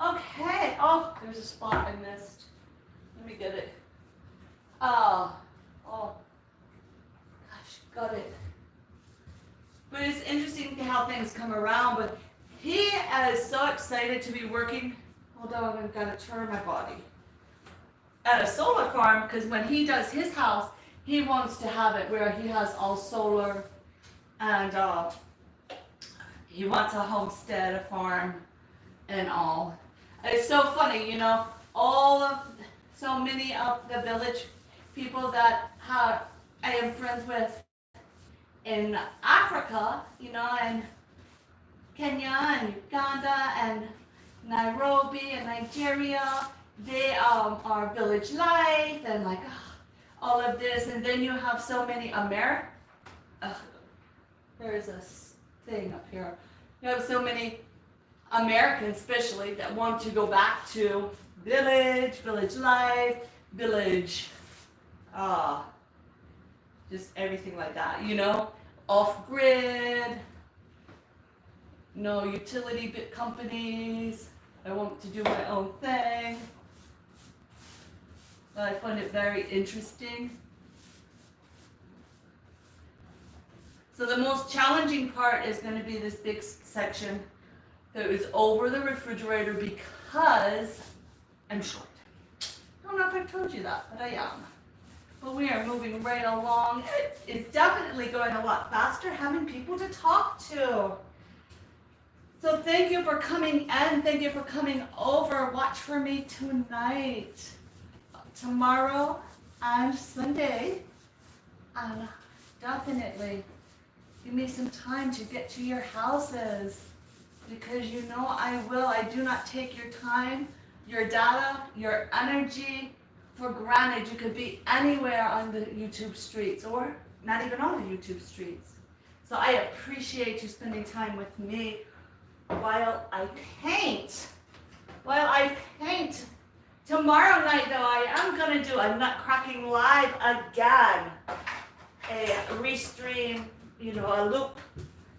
Okay. Oh, there's a spot I missed. Let me get it. Oh, gosh, got it. But it's interesting how things come around. But he is so excited to be working. Hold on, I've got to turn my body. At a solar farm, because when he does his house, he wants to have it where he has all solar, and he wants a homestead, a farm, and all. And it's so funny, you know, so many of the village people that I am friends with in Africa, you know, and Kenya and Uganda and Nairobi and Nigeria, they are village life and like all of this. And then you have so many there's a thing up here. You have so many Americans especially that want to go back to village life, village, just everything like that, you know, off-grid, no utility companies. I want to do my own thing. I find it very interesting. So the most challenging part is going to be this big section that is over the refrigerator because I'm short. I don't know if I've told you that, but I am. But we are moving right along. It's definitely going a lot faster having people to talk to. So thank you for coming in. Thank you for coming over. Watch for me tonight, tomorrow, and Sunday. And definitely give me some time to get to your houses, because you know I will. I do not take your time, your data, your energy for granted. You could be anywhere on the YouTube streets, or not even on the YouTube streets. So I appreciate you spending time with me while I paint. Tomorrow night, though, I am going to do a Nutcracking Live again. A restream, you know, a loop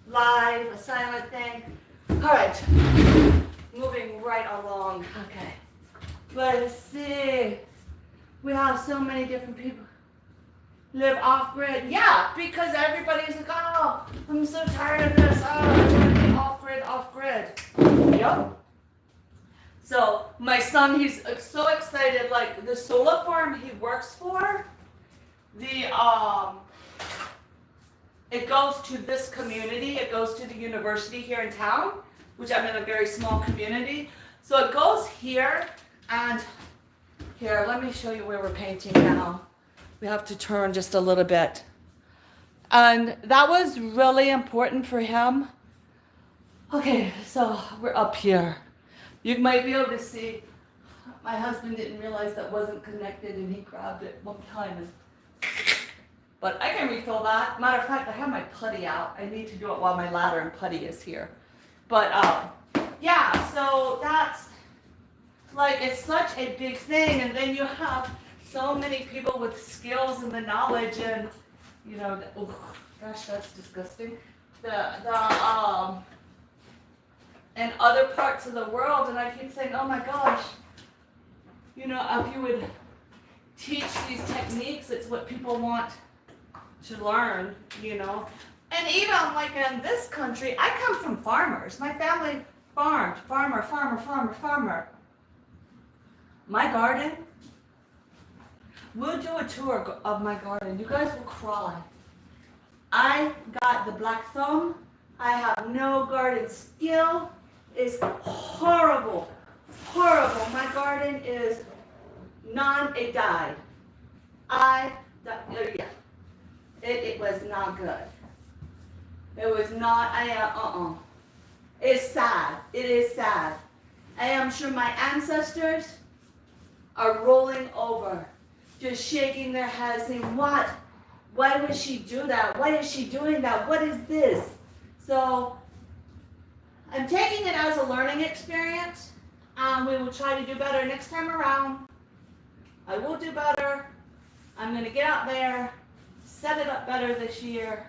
live, a silent thing. All right, moving right along. Okay, let's see. We have so many different people live off grid. Yeah, because everybody's like, oh, I'm so tired of this. Oh, I want to be off grid. Yep. So my son, he's so excited. Like the solar farm he works for, it goes to this community. It goes to the university here in town, which I'm in a very small community. So it goes here, and here, let me show you where we're painting now. We have to turn just a little bit. And that was really important for him. Okay, so we're up here. You might be able to see, my husband didn't realize that wasn't connected, and he grabbed it one time. But I can refill that. Matter of fact, I have my putty out. I need to do it while my ladder and putty is here. But yeah, so that's like, it's such a big thing. And then you have so many people with skills and the knowledge, and you know, oh gosh, that's disgusting. In other parts of the world, and I keep saying, oh my gosh, you know, if you would teach these techniques, it's what people want to learn, you know. And even like in this country, I come from farmers. My family farmed, farmer. My garden, we'll do a tour of my garden. You guys will cry. I got the black thumb. I have no garden skill. It's horrible. My garden is it died. Yeah. It was not good. It was not, It's sad. It is sad. I am sure my ancestors are rolling over, just shaking their heads, saying, what? Why would she do that? Why is she doing that? What is this? So I'm taking it as a learning experience. We will try to do better next time around. I will do better. I'm going to get out there, set it up better this year,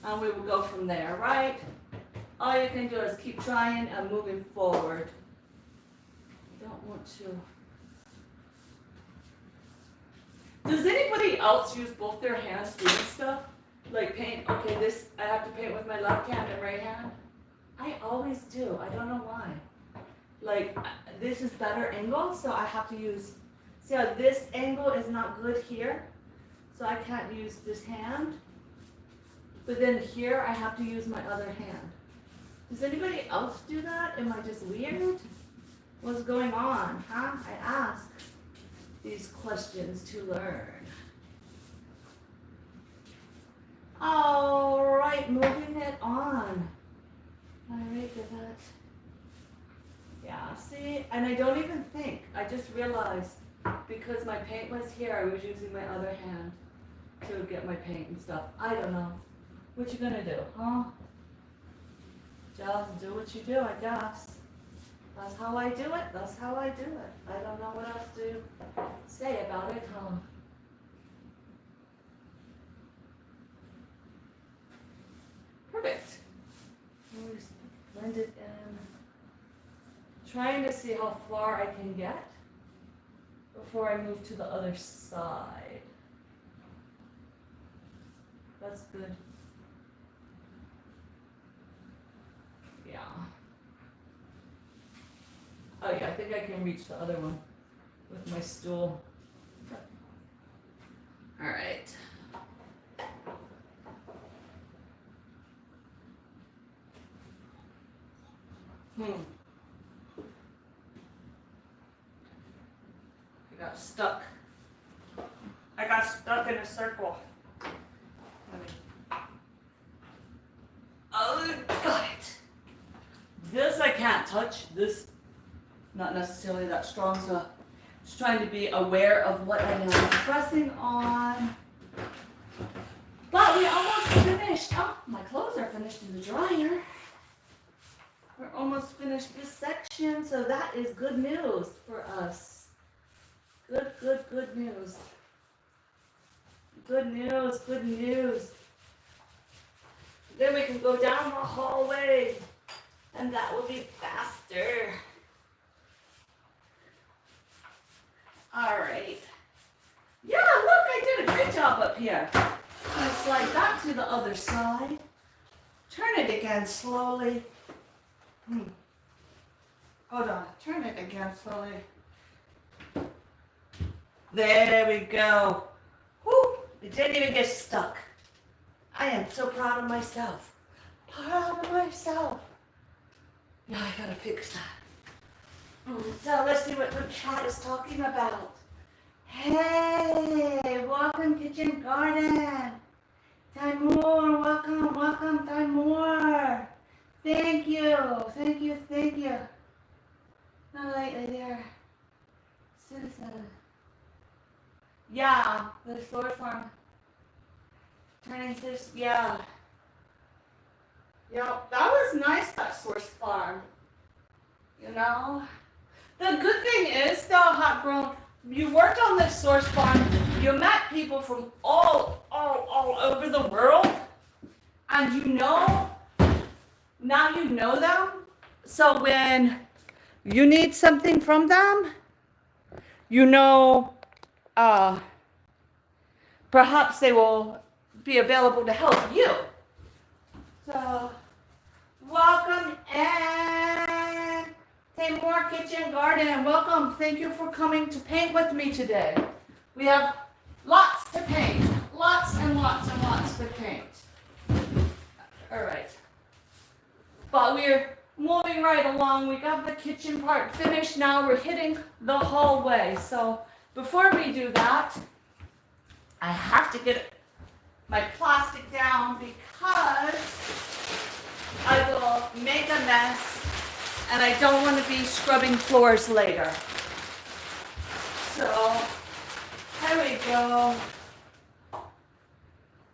and we will go from there, right? All you can do is keep trying and moving forward. I don't want to. Does anybody else use both their hands doing stuff? Like paint, okay, this, I have to paint with my left hand and right hand. I always do, I don't know why. Like, this is better angle, so I have to use, see how this angle is not good here? So I can't use this hand. But then here, I have to use my other hand. Does anybody else do that? Am I just weird? What's going on, huh? I ask these questions to learn. All right, moving it on. All right, with that. Yeah, see, and I don't even think, I just realized because my paint was here, I was using my other hand to get my paint and stuff. I don't know. What you gonna do, huh? Just do what you do, I guess. That's how I do it. That's how I do it. I don't know what else to say about it, huh? Perfect. Always blend it in. Trying to see how far I can get before I move to the other side. That's good. Yeah. Oh yeah, I think I can reach the other one with my stool. All right. I got stuck in a circle. Oh, got it. This I can't touch. This, not necessarily that strong, so just trying to be aware of what I am pressing on. But we almost finished. Oh, my clothes are finished in the dryer. We're almost finished this section, so that is good news for us. Good news. Good news, good news. Then we can go down the hallway, and that will be faster. All right. Yeah, look, I did a great job up here. I'm gonna slide that to the other side. Turn it again slowly. Hold on, turn it again slowly. There we go. Whew, it didn't even get stuck. I am so proud of myself. Proud of myself. Yeah, I gotta fix that. So let's see what the chat is talking about. Hey, welcome Kitchen Garden. Timur, welcome Timur. Thank you. Not lately there. Citizen. Yeah, the source farm. Turning this, yeah. Yeah, that was nice, that source farm. You know? The good thing is, though, Hot Grown, you worked on this source farm, you met people from all over the world, and now you know them, so when you need something from them, perhaps they will be available to help you. So, welcome and Timur Kitchen Garden, and welcome. Thank you for coming to paint with me today. We have lots to paint, lots and lots to paint. All right, but we're moving right along. We got the kitchen part finished. Now we're hitting the hallway. So before we do that, I have to get my plastic down because I will make a mess and I don't want to be scrubbing floors later. So here we go.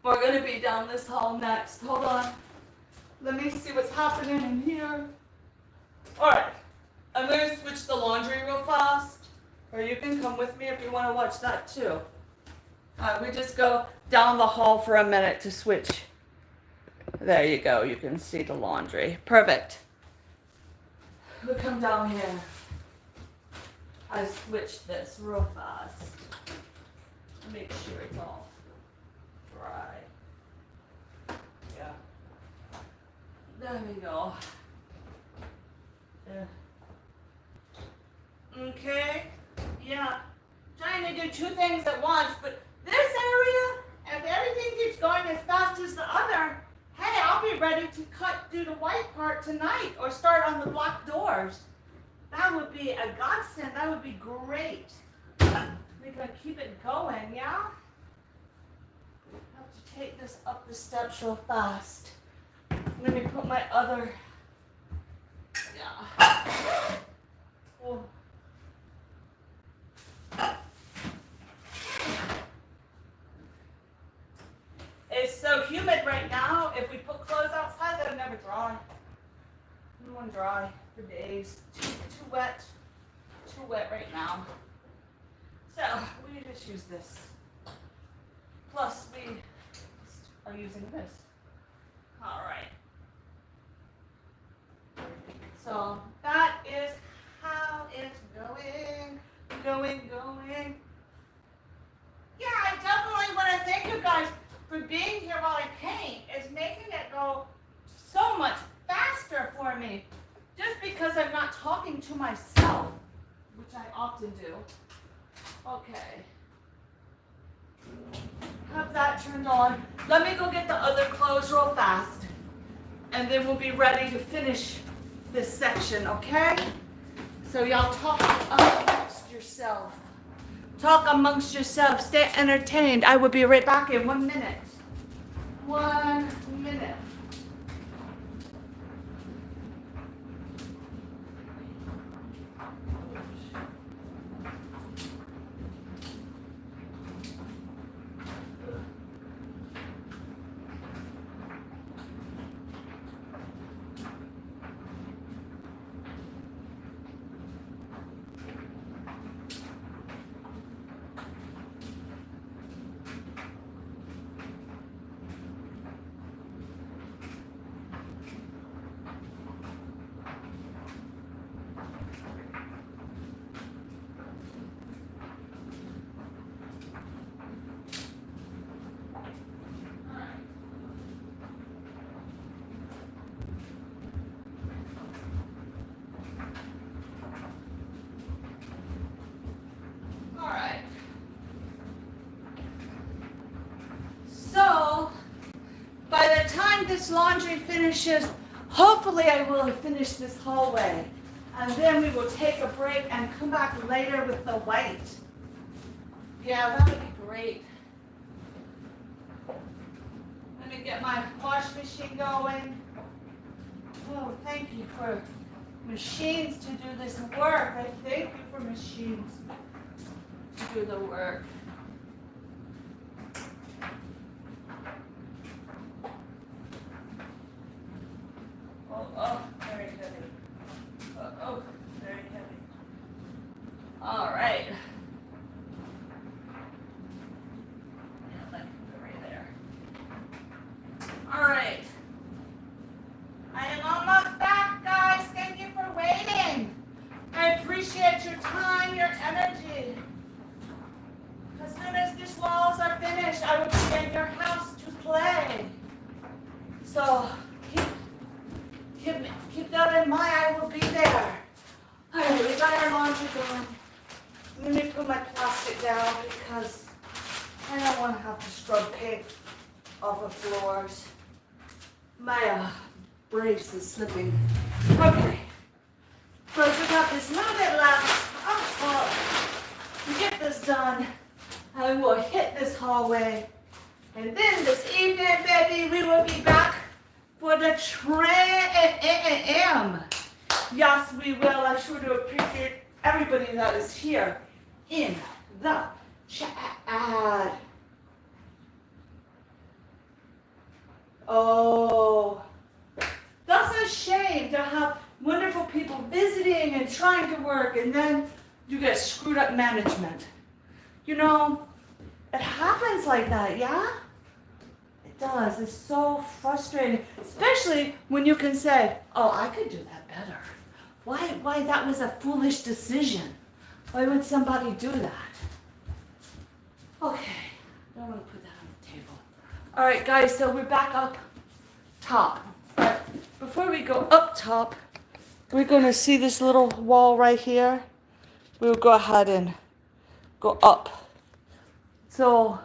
We're going to be down this hall next. Hold on. Let me see what's happening in here. All right. I'm going to switch the laundry real fast. Or you can come with me if you want to watch that too. We just go down the hall for a minute to switch. There you go. You can see the laundry. Perfect. We'll come down here. I switched this real fast. Make sure it's all dry. Yeah. There we go. There. Okay. Yeah. Trying to do two things at once, but this area, if everything keeps going as fast as the other, hey, I'll be ready to do the white part tonight or start on the black doors. That would be a godsend. That would be great. We can keep it going, yeah? I have to take this up the steps real fast. Let me put my other, yeah. Oh. It's so humid right now. If we put clothes outside, they'll never dry. They won't dry for days. Too wet. Too wet right now. So we just use this. Plus we are using this. All right. So that is how it's going. Yeah, I definitely want to thank you guys for being here while I paint. It's making it go so much faster for me. Just because I'm not talking to myself, which I often do. Okay. Have that turned on. Let me go get the other clothes real fast. And then we'll be ready to finish this section, okay? So y'all talk amongst yourself. Talk amongst yourself. Stay entertained. I will be right back in 1 minute. 1 minute. This laundry finishes, hopefully I will have finished this hallway. And then we will take a break and come back later with the white. Yeah, that would be great. Let me get my wash machine going. Oh, thank you for machines to do this work. I thank you for machines to do the work. Oh, very heavy. Oh, very heavy. All right. Yeah, let me put it right there. All right. I am almost back, guys. Thank you for waiting. I appreciate your time, your energy. As soon as these walls are finished, I will be in your house to play. So, keep that in mind, I will be there. All right, we got our laundry going. Let me put my plastic down because I don't want to have to scrub paint off of floors. My brace is slipping. Okay, so we got this little bit left. To get this done, I will hit this hallway. And then this evening, baby, we will be back for the tram. Yes, we will. I sure do appreciate everybody that is here in the chat. Oh, that's a shame to have wonderful people visiting and trying to work, and then you get screwed up management. You know, it happens like that, yeah? Does. It's so frustrating, especially when you can say, oh, I could do that better. Why that was a foolish decision. Why would somebody do that? Okay, I don't want to put that on the table. All right, guys, so we're back up top. But before we go up top, we're going to see this little wall right here. We'll go ahead and go up. So,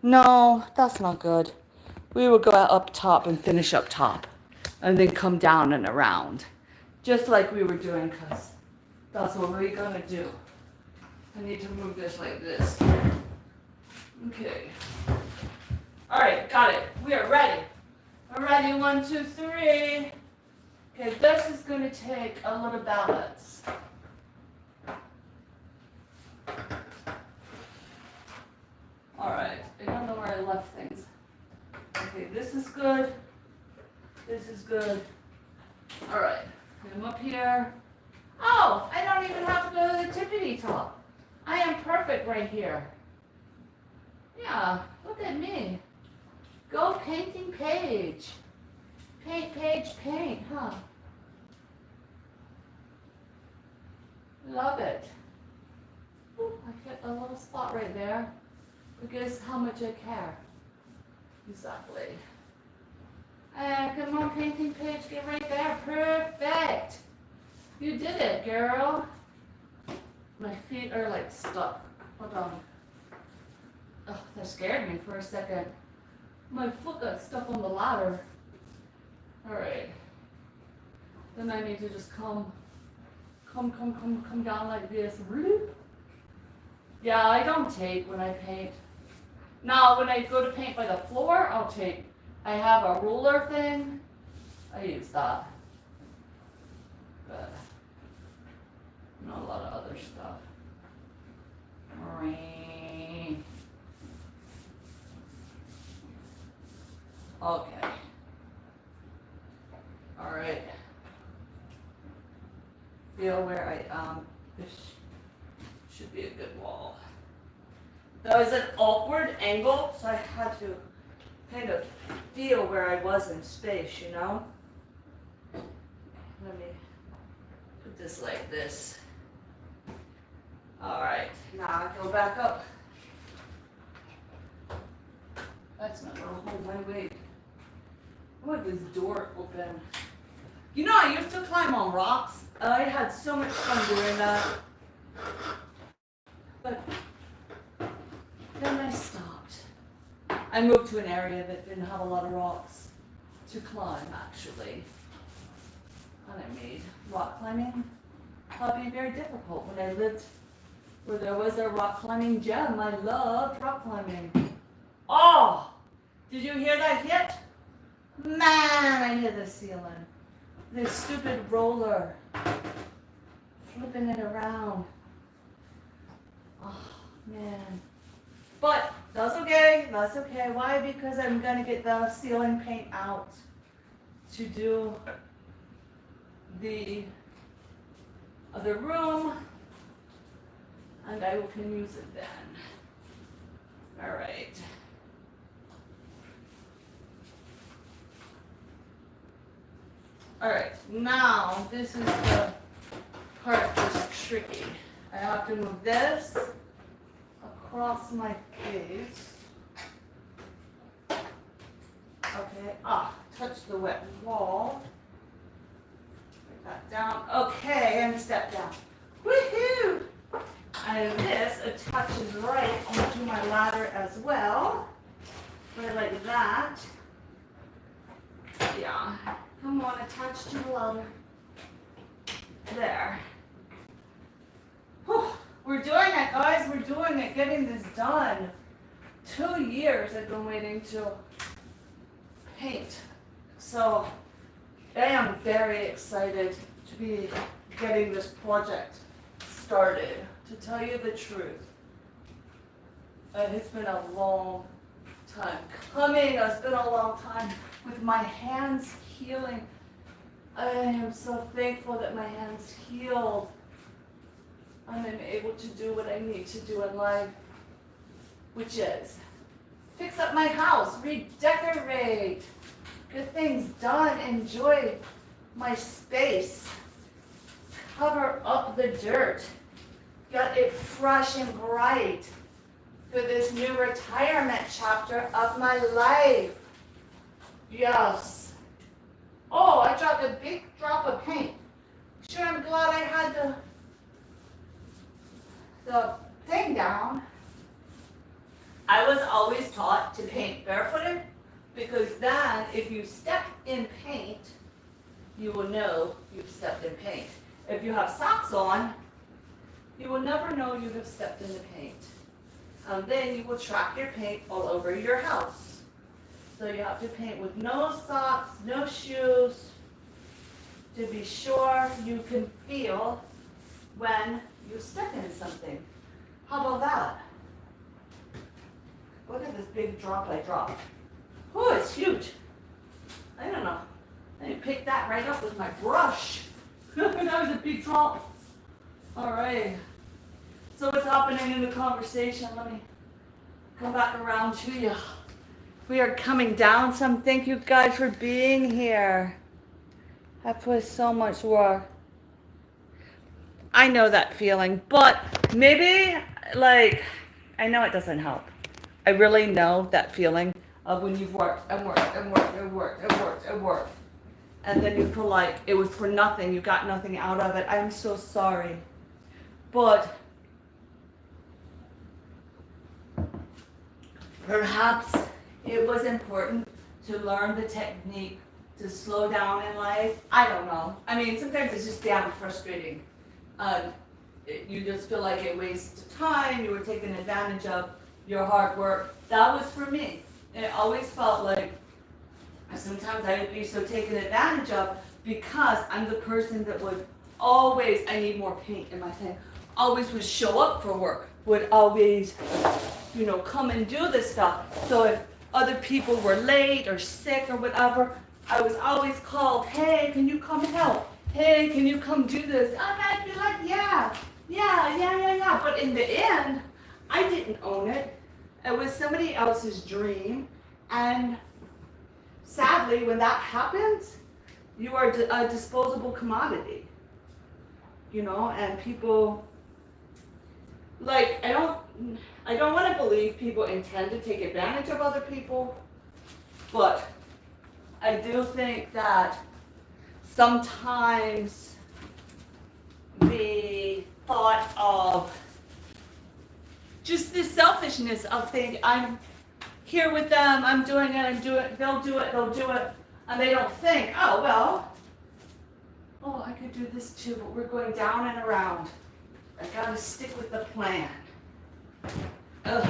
no, that's not good. We will go up top and finish up top. And then come down and around. Just like we were doing, because that's what we're going to do. I need to move this like this. Okay. All right, got it. We are ready. We're ready. 1, 2, 3. Okay, this is going to take a little balance. All right, I don't know where I left things. Okay, this is good. This is good. All right, I'm up here. Oh, I don't even have to go to the tippity top. I am perfect right here. Yeah, look at me. Go painting page. Paint page, paint, huh? Love it. Ooh, I hit a little spot right there. Because how much I care. Exactly. Come on, painting page, get right there. Perfect. You did it, girl. My feet are like stuck. Hold on. Oh, that scared me for a second. My foot got stuck on the ladder. Alright. Then I need to just come down like this. Yeah, I don't tape when I paint. Now, when I go to paint by the floor, I'll tape. I have a ruler thing. I use that. But not a lot of other stuff. Okay. Alright. Feel where I am. This should be a good wall. That was an awkward angle, so I had to kind of feel where I was in space, you know? Let me put this like this. Alright, now I go back up. That's not gonna hold my weight. I want this door open. You know, I used to climb on rocks. I had so much fun doing that. But then I stopped. I moved to an area that didn't have a lot of rocks to climb, actually. And I made rock climbing hobby very difficult. When I lived where there was a rock climbing gym, I loved rock climbing. Oh! Did you hear that hit? Man, I hit the ceiling. This stupid roller. Flipping it around. Oh, man. But that's okay. That's okay. Why? Because I'm going to get the ceiling paint out to do the other room. And I can use it then. All right. All right, now this is the part that's tricky. I have to move this across my face. Okay, touch the wet wall. Put that down. Okay, and step down. Woohoo! And this attaches right onto my ladder as well. Right like that. Yeah. Come on, attach to the ladder. There. Whew. We're doing it, guys. We're doing it. Getting this done. 2 years I've been waiting to paint. So I am very excited to be getting this project started. To tell you the truth. It's been a long time coming. It's been a long time with my hands healing. I am so thankful that my hands healed and I'm able to do what I need to do in life, which is fix up my house, redecorate, get things done, enjoy my space, cover up the dirt, get it fresh and bright for this new retirement chapter of my life. Yes. Oh, I dropped a big drop of paint. Sure, I'm glad I had the thing down. I was always taught to paint barefooted because then if you step in paint, you will know you've stepped in paint. If you have socks on, you will never know you have stepped in the paint. And then you will track your paint all over your house. So you have to paint with no socks, no shoes, to be sure you can feel when you step in something. How about that? Look at this big drop I dropped. Oh, it's huge. I don't know. I picked that right up with my brush. That was a big drop. All right. So what's happening in the conversation? Let me come back around to you. We are coming down some. Thank you guys for being here. I put so much work. I know that feeling, but maybe I know it doesn't help. I really know that feeling of when you've worked and worked and worked and worked and worked and worked. And then you feel like it was for nothing. You got nothing out of it. I'm so sorry. But Perhaps it was important to learn the technique to slow down in life. I don't know. I mean, sometimes it's just damn frustrating. You just feel like it wastes time. You were taking advantage of your hard work. That was for me. It always felt like sometimes I would be so taken advantage of because I'm the person that would always, I need more paint in my thing, always would show up for work, would always, come and do this stuff. So if other people were late or sick or whatever, I was always called, hey, can you come help? Hey, can you come do this? And I'd be like, yeah. But in the end, I didn't own it. It was somebody else's dream. And sadly, when that happens, you are a disposable commodity. And people, like, I don't want to believe people intend to take advantage of other people, but I do think that sometimes the thought of just this selfishness of thinking, I'm here with them, I'm doing it, they'll do it, and they don't think, oh, I could do this too, but we're going down and around. I gotta stick with the plan. Ugh.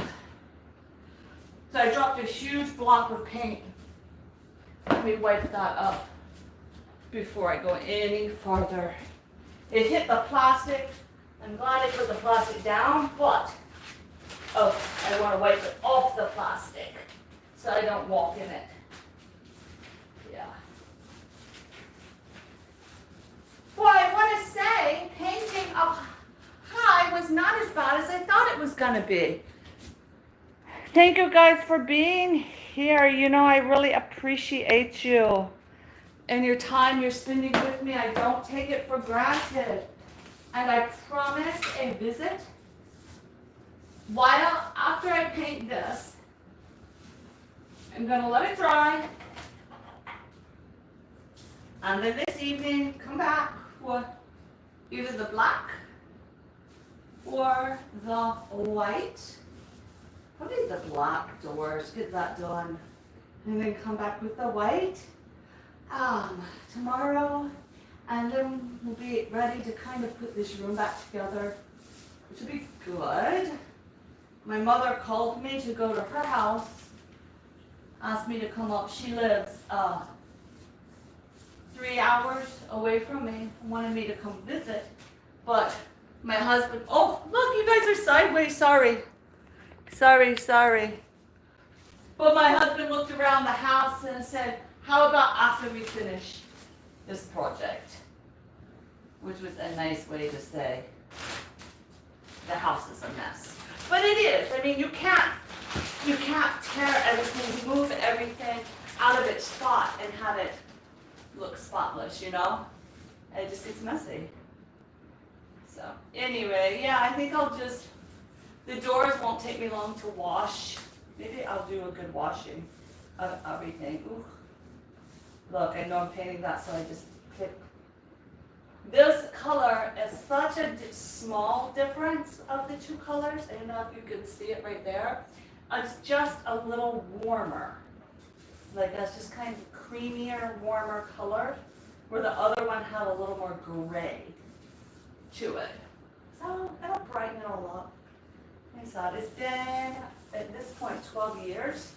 So I dropped a huge block of paint. Let me wipe that up before I go any farther. It hit the plastic. I'm glad I put the plastic down, but I want to wipe it off the plastic so I don't walk in it. Yeah. Well, I want to say painting up high was not as bad as I thought it was going to be. Thank you guys for being here. I really appreciate you and your time you're spending with me. I don't take it for granted. And I promise a visit after I paint this. I'm going to let it dry. And then this evening, come back for either the black or the white. Probably the black doors, get that done. And then come back with the white tomorrow. And then we'll be ready to kind of put this room back together, which will be good. My mother called me to go to her house, asked me to come up. She lives 3 hours away from me, wanted me to come visit. But my husband, oh, look, you guys are sideways, sorry. But my husband looked around the house and said, how about after we finish this project? Which was a nice way to say the house is a mess. But it is. I mean, you can't tear everything, move everything out of its spot and have it look spotless, It just gets messy. So anyway, yeah, I think the doors won't take me long to wash. Maybe I'll do a good washing of everything. Ooh. Look, I know I'm painting that, so I just picked. This color is such a small difference of the two colors. I don't know if you can see it right there. It's just a little warmer. Like that's just kind of creamier, warmer color, where the other one had a little more gray to it. So it'll brighten it all up. I saw it. It's been, at this point, 12 years.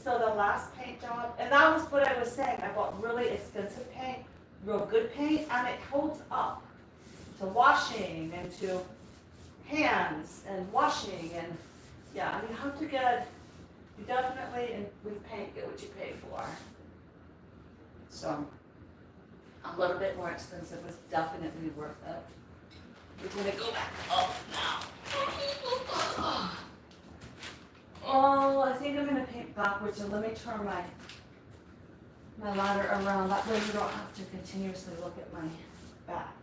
So the last paint job, and that was what I was saying. I bought really expensive paint, real good paint, and it holds up to washing and to hands and washing. And yeah, you definitely, with paint, get what you pay for. So a little bit more expensive was definitely worth it. We're going to go back up now. Oh, I think I'm going to paint backwards, so let me turn my ladder around. That way you don't have to continuously look at my back.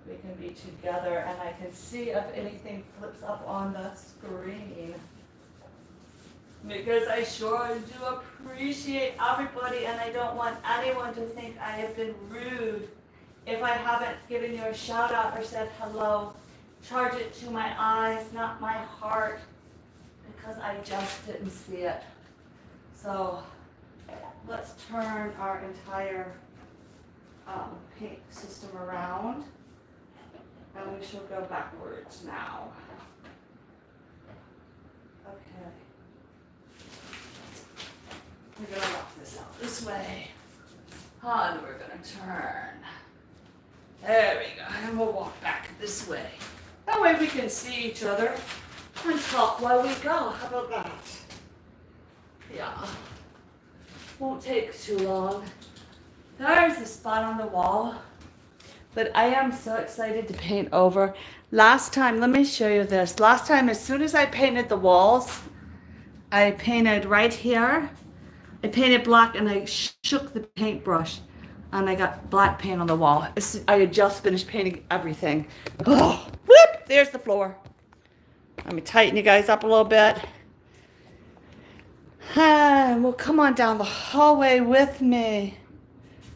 We can be together, and I can see if anything flips up on the screen. Because I sure do appreciate everybody, and I don't want anyone to think I have been rude. If I haven't given you a shout out or said hello, charge it to my eyes, not my heart. because I just didn't see it. So let's turn our entire paint system around, and we shall go backwards now. Okay. We're gonna walk this out this way, and we're gonna turn. There we go, and we'll walk back this way. That way we can see each other and talk while we go. How about that? Yeah. Won't take too long. There's a spot on the wall that I am so excited to paint over. Last time, let me show you this. Last time, as soon as I painted the walls, I painted right here. I painted black and I shook the paintbrush and I got black paint on the wall. I had just finished painting everything. Oh, whoop, there's the floor. Let me tighten you guys up a little bit. And we'll come on down the hallway with me.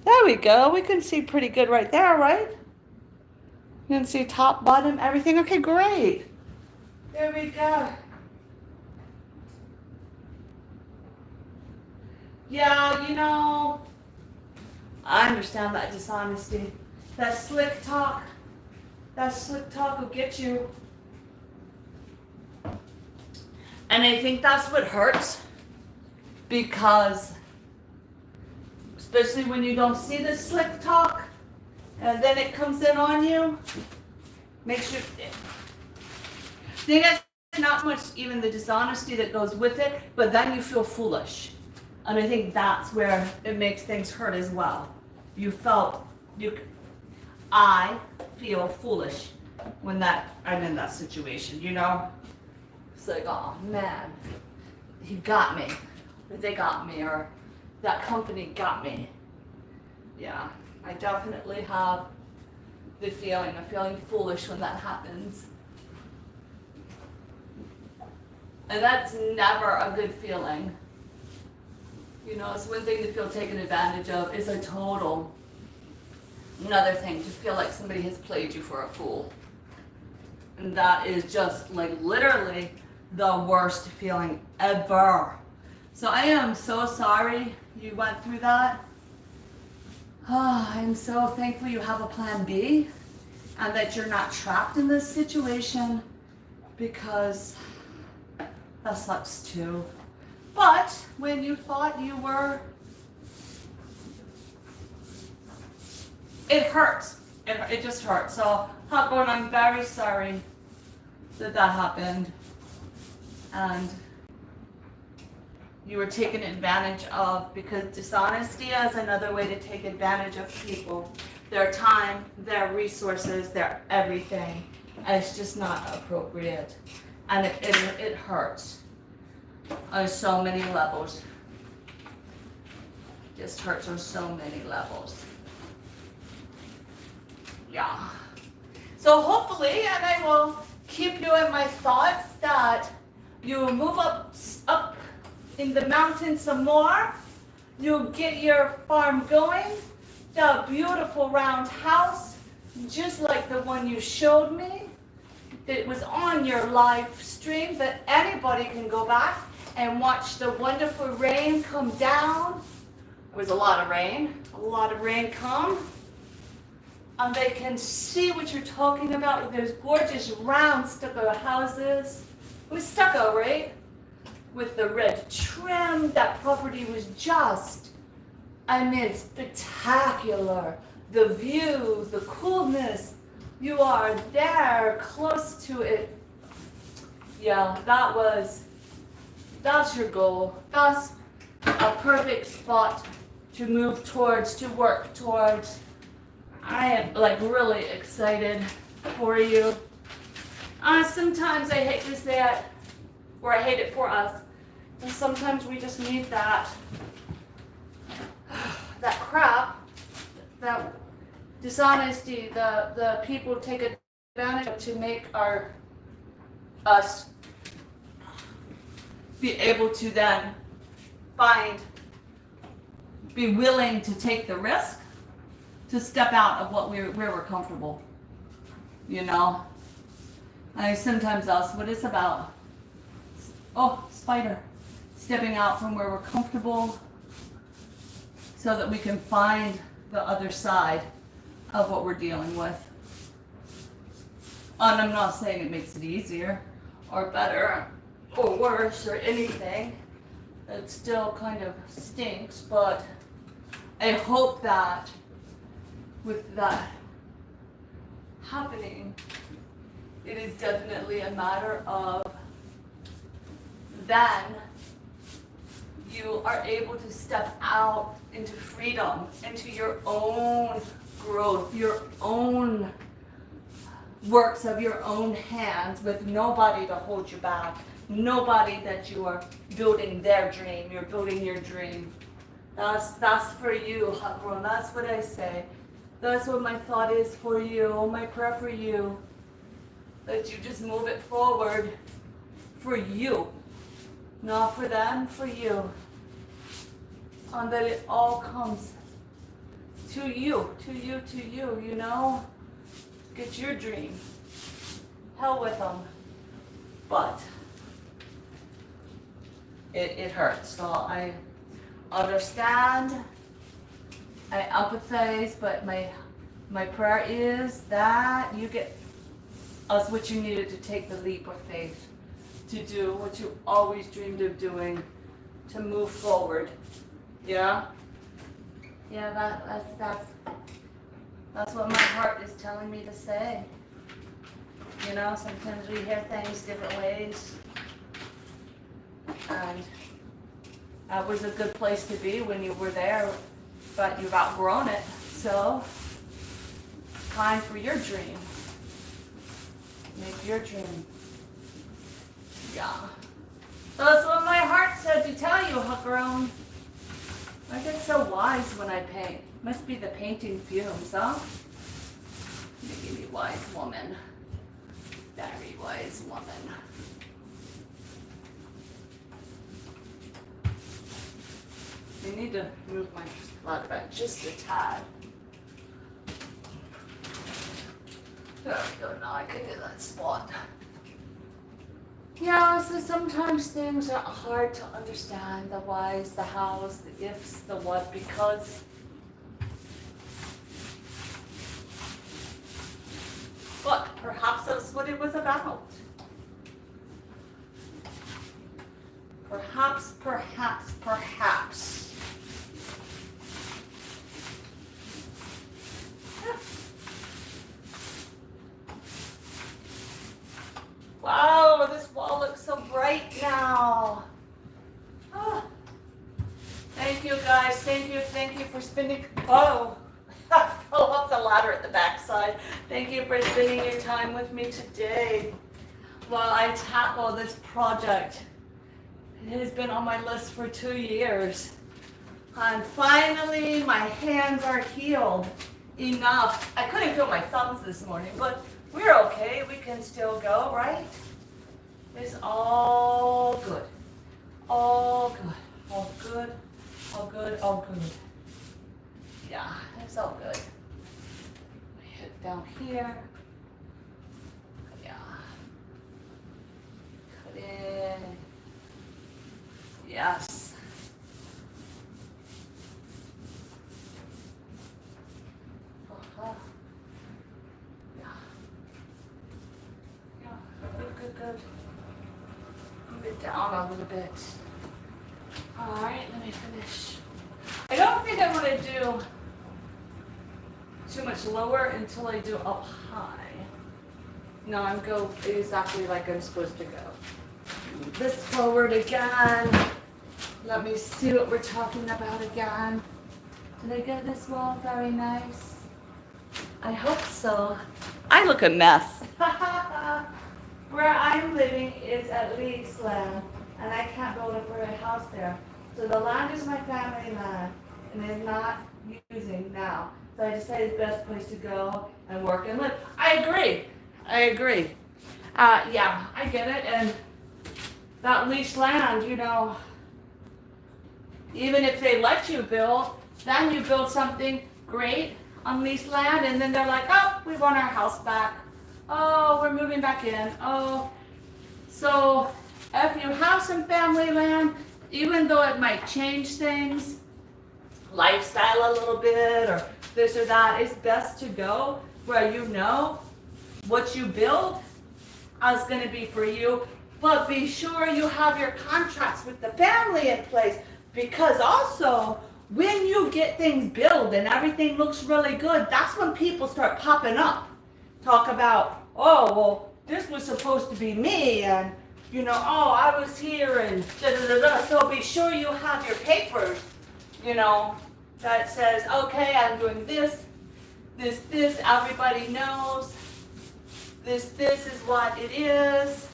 There we go. We can see pretty good right there, right? You can see top, bottom, everything. Okay, great. There we go. Yeah, you know, I understand that dishonesty. That slick talk will get you. And I think that's what hurts, because especially when you don't see the slick talk and then it comes in on you, makes you think it's not so much even the dishonesty that goes with it, but then you feel foolish. And I think that's where it makes things hurt as well. I feel foolish when I'm in that situation, you know? It's like, oh man, he got me, or they got me, or that company got me. Yeah, I definitely have the feeling of feeling foolish when that happens. And that's never a good feeling. You know, it's one thing to feel taken advantage of. It's a total another thing to feel like somebody has played you for a fool. And that is just like literally the worst feeling ever. So I am so sorry you went through that. Oh, I'm so thankful you have a plan B and that you're not trapped in this situation, because that sucks too. But when you thought you were, it hurts. It just hurts. So Hotbone, I'm very sorry that happened. And you were taken advantage of, because dishonesty is another way to take advantage of people. Their time, their resources, their everything. And it's just not appropriate. And it hurts on so many levels. It just hurts on so many levels. Yeah. So hopefully, and I will keep you in my thoughts, that you will move up in the mountains some more. You'll get your farm going. The beautiful round house, just like the one you showed me. It was on your live stream, that anybody can go back and watch the wonderful rain come down. There was a lot of rain come. And they can see what you're talking about with those gorgeous round stucco houses. It was stucco, right? With the red trim. That property was just, I mean, spectacular. The view, the coolness. You are there, close to it. Yeah, that's your goal. That's a perfect spot to move towards, to work towards. I am like really excited for you. Sometimes I hate to say it, or I hate it for us. And sometimes we just need that crap, that dishonesty, the people take advantage of to make us be able to then be willing to take the risk, to step out of where we're comfortable, you know. I sometimes ask what it's about. Oh, spider. Stepping out from where we're comfortable so that we can find the other side of what we're dealing with. And I'm not saying it makes it easier or better or worse or anything. It still kind of stinks, but I hope that with that happening, it is definitely a matter of then you are able to step out into freedom, into your own growth, your own works of your own hands with nobody to hold you back, nobody that you are building their dream, you're building your dream. That's for you, Hakron. That's what I say. That's what my thought is for you, my prayer for you. That you just move it forward for you. Not for them, for you. And that it all comes to you, you know? Get your dream. Hell with them. But it hurts. So I understand, I empathize, but my prayer is that you get us what you needed to take the leap of faith, to do what you always dreamed of doing, to move forward. Yeah? Yeah, that's what my heart is telling me to say. You know, sometimes we hear things different ways. And that was a good place to be when you were there, but you've outgrown it. So, time for your dream. Make your dream. Yeah. So that's what my heart said to tell you, Huckarone. I get so wise when I paint. Must be the painting fumes, huh? Making me wise woman. Very wise woman. I need to move my ladder back just a tad. There we go, now I can do that spot. Yeah, so sometimes things are hard to understand, the whys, the hows, the ifs, the what, because but perhaps that's what it was about. Perhaps. Wow, this wall looks so bright now. Oh. Thank you guys, thank you for spending, oh, I fell off the ladder at the backside. Thank you for spending your time with me today while I tackle this project. It has been on my list for 2 years. And finally, my hands are healed enough. I couldn't feel my thumbs this morning, but we're okay. We can still go, right? It's all good. All good. All good. All good. All good. Yeah, it's all good. Hit down here. Yeah. Cut in. Yes. Uh-huh. Yeah. Yeah. Good. Move it down a little bit. All right, let me finish. I don't think I want to do too much lower until I do up high. No, I'm go exactly like I'm supposed to go. Move this forward again. Let me see what we're talking about again. Did I get this wall very nice? I hope so. I look a mess. Where I'm living is at lease land, and I can't build up a house there. So the land is my family land, and it's not using now. So I decided it's the best place to go and work and live. I agree. Yeah, I get it. And that leased land, you know, even if they let you build, then you build something great on leased land, and then they're like, oh, we want our house back. Oh, we're moving back in. Oh, so if you have some family land, even though it might change things, lifestyle a little bit or this or that, it's best to go where you know what you build is going to be for you. But be sure you have your contracts with the family in place, because also when you get things built and everything looks really good, that's when people start popping up. Talk about, oh, well, this was supposed to be me, and you know, oh, I was here, and da da da da. So be sure you have your papers, you know, that says, okay, I'm doing this, this, everybody knows, this is what it is,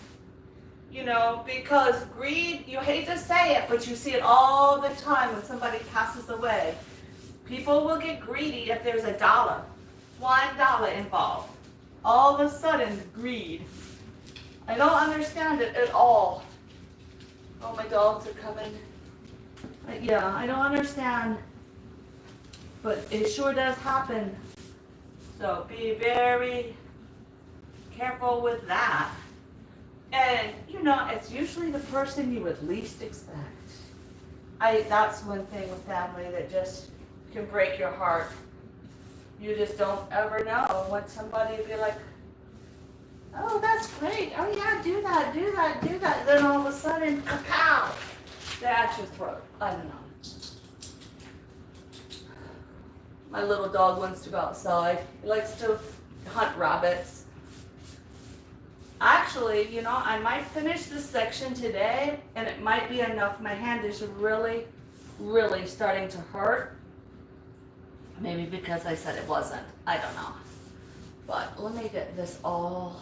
you know, because greed, you hate to say it, but you see it all the time when somebody passes away. People will get greedy if there's $1 involved. All of a sudden, greed. I don't understand it at all. Oh, my dogs are coming. Yeah, I don't understand, but it sure does happen. So be very careful with that. And, you know, it's usually the person you would least expect. That's one thing with family that just can break your heart. You just don't ever know when somebody would be like, oh, that's great. Oh, yeah, do that, do that, do that. Then all of a sudden, pow, they're at your throat. I don't know. My little dog wants to go outside. He likes to hunt rabbits. Actually, you know, I might finish this section today, and it might be enough. My hand is really, really starting to hurt. Maybe because I said it wasn't. I don't know. But let me get this all,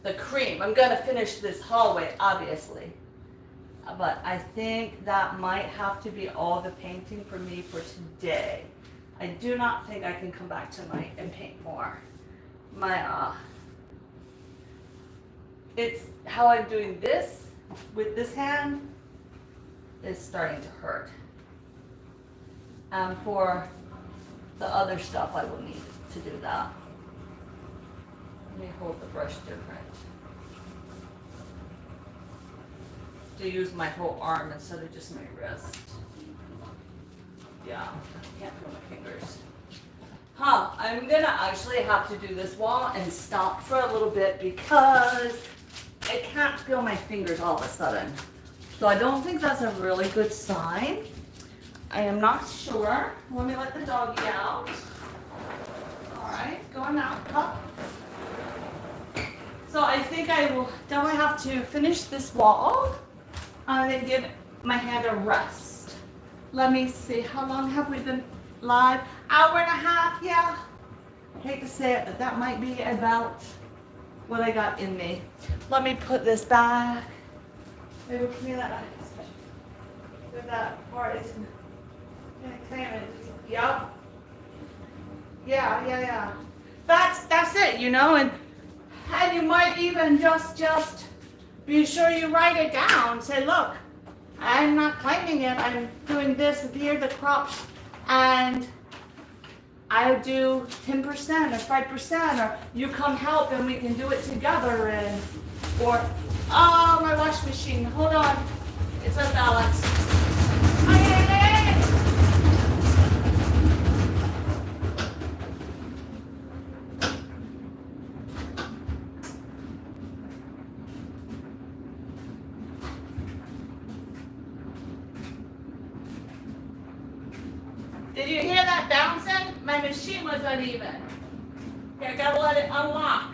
the cream. I'm going to finish this hallway, obviously. But I think that might have to be all the painting for me for today. I do not think I can come back tonight and paint more. It's how I'm doing this with this hand is starting to hurt. And for the other stuff, I will need to do that. Let me hold the brush different. To use my whole arm instead of just my wrist. Yeah, I can't feel my fingers. I'm gonna actually have to do this wall and stop for a little bit because I can't feel my fingers all of a sudden. So I don't think that's a really good sign. I am not sure. Let me let the doggy out. All right, going out, pup. So I think I will definitely have to finish this wall and then give my hand a rest. Let me see, how long have we been live? Hour and a half, yeah. I hate to say it, but that might be about what I got in me. Let me put this back. Maybe give me that. With that part, it's gonna claim it. Yup. Yeah. That's it, you know, and you might even just be sure you write it down. Say, look, I'm not claiming it. I'm doing this. Here are the crops, and I'll do 10% or 5%, or you come help and we can do it together. And or oh, my wash machine. Hold on, it's unbalanced. Did you hear that bouncing? My machine was uneven. Here, I gotta let it unlock.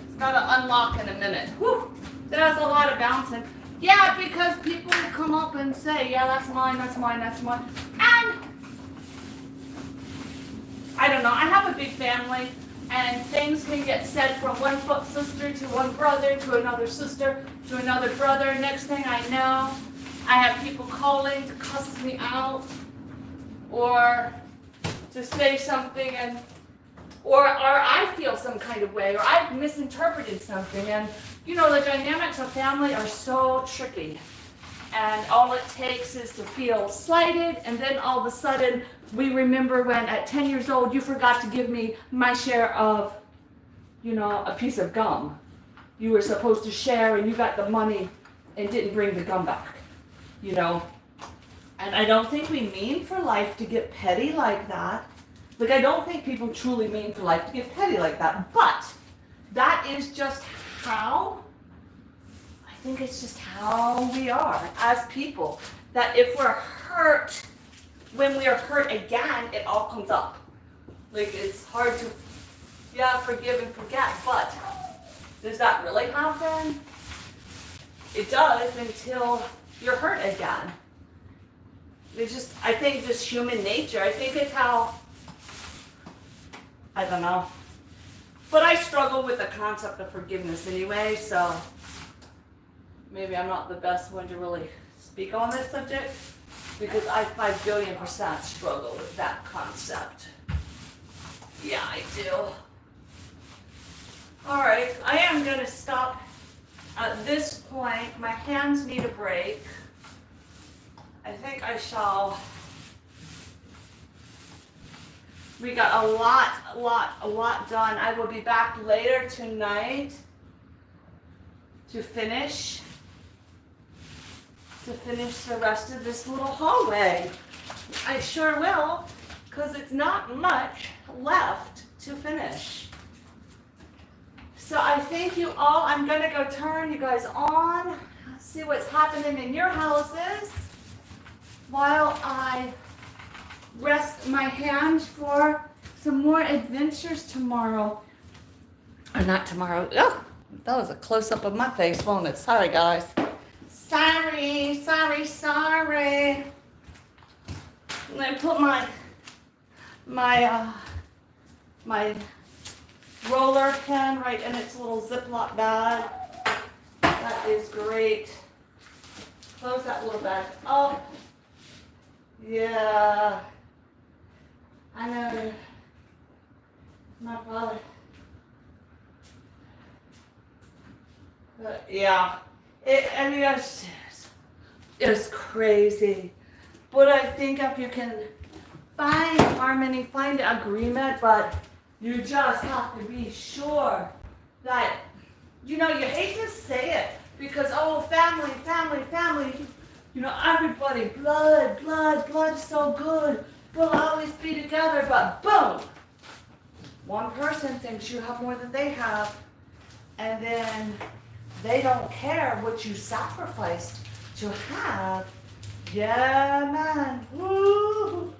It's gotta unlock in a minute. Whew, there's a lot of bouncing. Yeah, because people will come up and say, yeah, that's mine, that's mine, that's mine. And I don't know, I have a big family, and things can get said from one sister to one brother to another sister to another brother. Next thing I know, I have people calling to cuss me out or to say something, and or I feel some kind of way, or I've misinterpreted something. And you know, the dynamics of family are so tricky, and all it takes is to feel slighted, and then all of a sudden we remember when at 10 years old you forgot to give me my share of, you know, a piece of gum. you were supposed to share and you got the money and didn't bring the gun back, you know? And I don't think we mean for life to get petty like that. Like, I don't think people truly mean for life to get petty like that, but that is just how, I think it's just how we are as people. That if we're hurt, when we are hurt again, it all comes up. Like, it's hard to, yeah, forgive and forget, but does that really happen? It does until you're hurt again. It's just, I think just human nature. I think it's how, I don't know. But I struggle with the concept of forgiveness anyway, so maybe I'm not the best one to really speak on this subject, because I 5 billion% struggle with that concept. Yeah, I do. All right, I am going to stop at this point. My hands need a break. I think I shall. We got a lot done. I will be back later tonight to finish the rest of this little hallway. I sure will, because it's not much left to finish. So I thank you all. I'm gonna go turn you guys on, see what's happening in your houses while I rest my hands for some more adventures tomorrow. Or not tomorrow. Oh, that was a close-up of my face, wasn't it? Sorry, guys. Sorry. And I put my roller pen right in its little Ziploc bag. That is great. Close that little bag up. Yeah. I know. My father. But yeah. I mean, it's crazy. But I think if you can find harmony, find agreement, but you just have to be sure that, you know, you hate to say it because, oh, family, you know, everybody, blood's so good. We'll always be together, but boom, one person thinks you have more than they have, and then they don't care what you sacrificed to have. Yeah, man. Woo.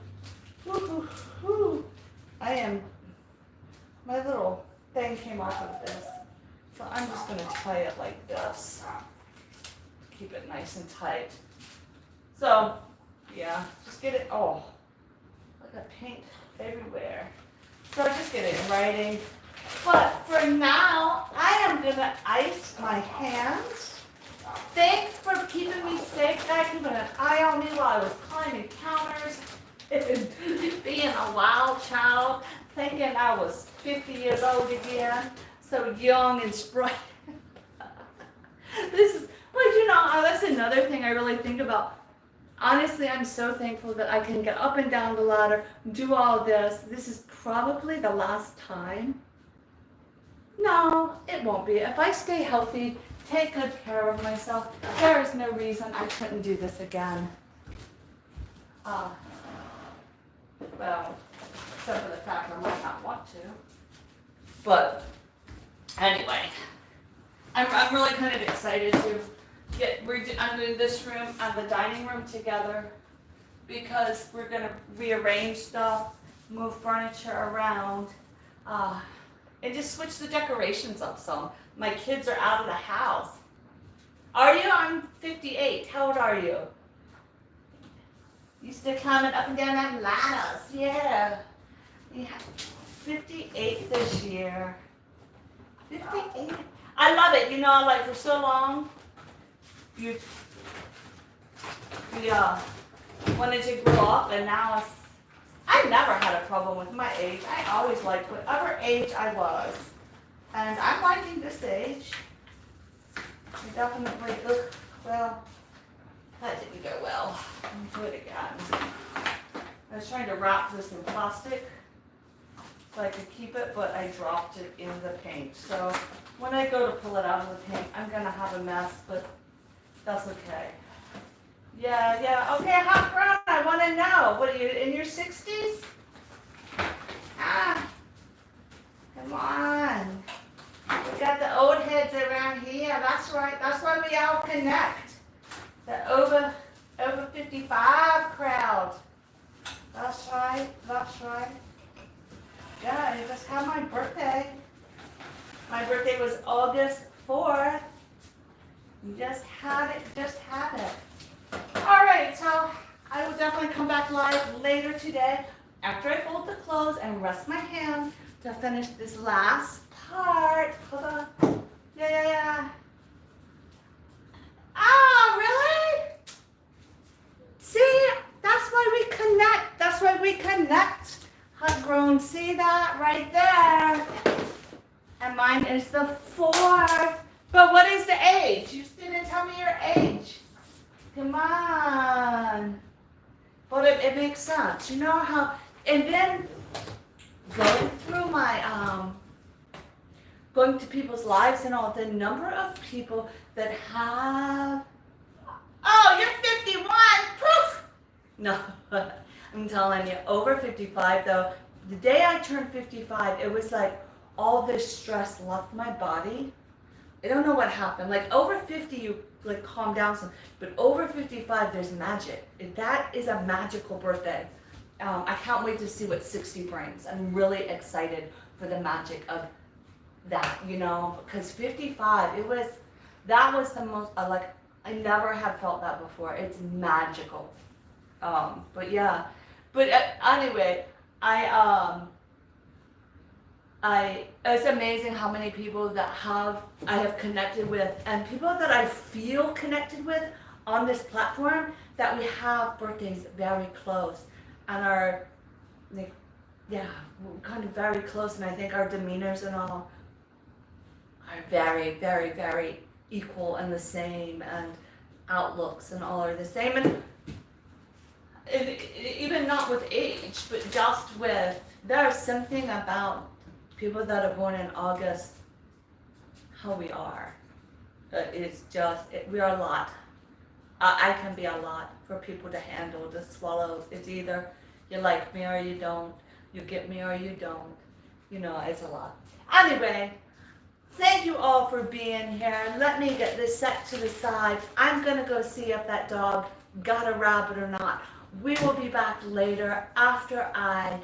My little thing came off of this. So I'm just going to tie it like this. Keep it nice and tight. So, yeah, just get it. Oh, look at paint everywhere. So just get it in writing. But for now, I am going to ice my hands. Thanks for keeping me safe, guys, keeping an eye on me while I was climbing counters. Being a wild child, thinking I was 50 years old again, so young and spry. This is, but you know, that's another thing I really think about. Honestly, I'm so thankful that I can get up and down the ladder, do all this. This is probably the last time. No, it won't be. If I stay healthy, take good care of myself, there is no reason I couldn't do this again. Well, except for the fact I might not want to. But anyway, I'm really kind of excited to I'm doing this room and the dining room together because we're gonna rearrange stuff, move furniture around, and just switch the decorations up some. My kids are out of the house. Are you? I'm 58. How old are you? You still climbing up and down that ladders. Yeah. 58 this year. 58. I love it. You know, like for so long, we wanted to grow up, and now I never had a problem with my age. I always liked whatever age I was. And I'm liking this age. I definitely, well, that didn't go well. Let me do it again. I was trying to wrap this in plastic so I could keep it, but I dropped it in the paint. So when I go to pull it out of the paint, I'm gonna have a mess, but that's okay. Yeah, okay, hot brown, I wanna know, what are you, in your 60s? Ah, come on. We got the old heads around here, that's right, that's why we all connect. The over 55 crowd. That's right. Yeah, it just had my birthday. My birthday was August 4th. You just had it. All right, so I will definitely come back live later today after I fold the clothes and rest my hands to finish this last part. Hold on. Yeah. Oh, really? See, that's why we connect. Hug grown, see that right there? And mine is the 4th. But what is the age? You still didn't tell me your age. Come on. But it makes sense. You know how, and then going through my, going to people's lives and all, the number of people that have, oh, you're 51, poof! No, I'm telling you, over 55 though, the day I turned 55, it was like all this stress left my body. I don't know what happened. Like over 50, you like calm down some, but over 55, there's magic. That is a magical birthday. I can't wait to see what 60 brings. I'm really excited for the magic of that, you know, because 55, that was the most, like, I never had felt that before. It's magical. But yeah, but anyway, it's amazing how many people that I have connected with, and people that I feel connected with on this platform, that we have birthdays very close and are like, yeah, we're kind of very close, and I think our demeanors and all are very, very, very equal and the same, and outlooks and all are the same, and even not with age, but just with, there's something about people that are born in August, how we are. It's just, we are a lot. I can be a lot for people to handle, to swallow. It's either you like me or you don't, you get me or you don't. You know, it's a lot. Anyway, thank you all for being here. Let me get this set to the side. I'm gonna go see if that dog got a rabbit or not. We will be back later after I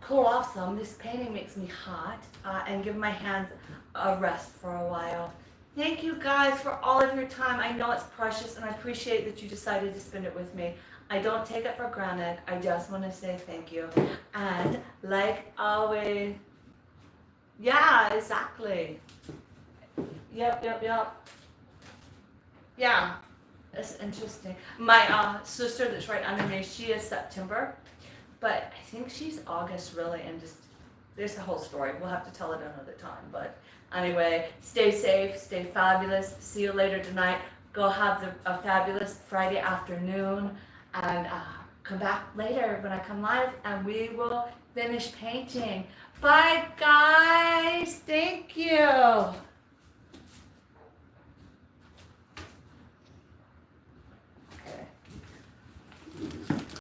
cool off some. This painting makes me hot, and give my hands a rest for a while. Thank you guys for all of your time. I know it's precious, and I appreciate that you decided to spend it with me. I don't take it for granted. I just want to say thank you. And like always, yeah, exactly. Yep. Yeah, it's interesting. My sister that's right under me, she is September. But I think she's August really, and just, there's a whole story. We'll have to tell it another time. But anyway, stay safe, stay fabulous. See you later tonight. Go have a fabulous Friday afternoon, and come back later when I come live, and we will finish painting. Bye guys, thank you.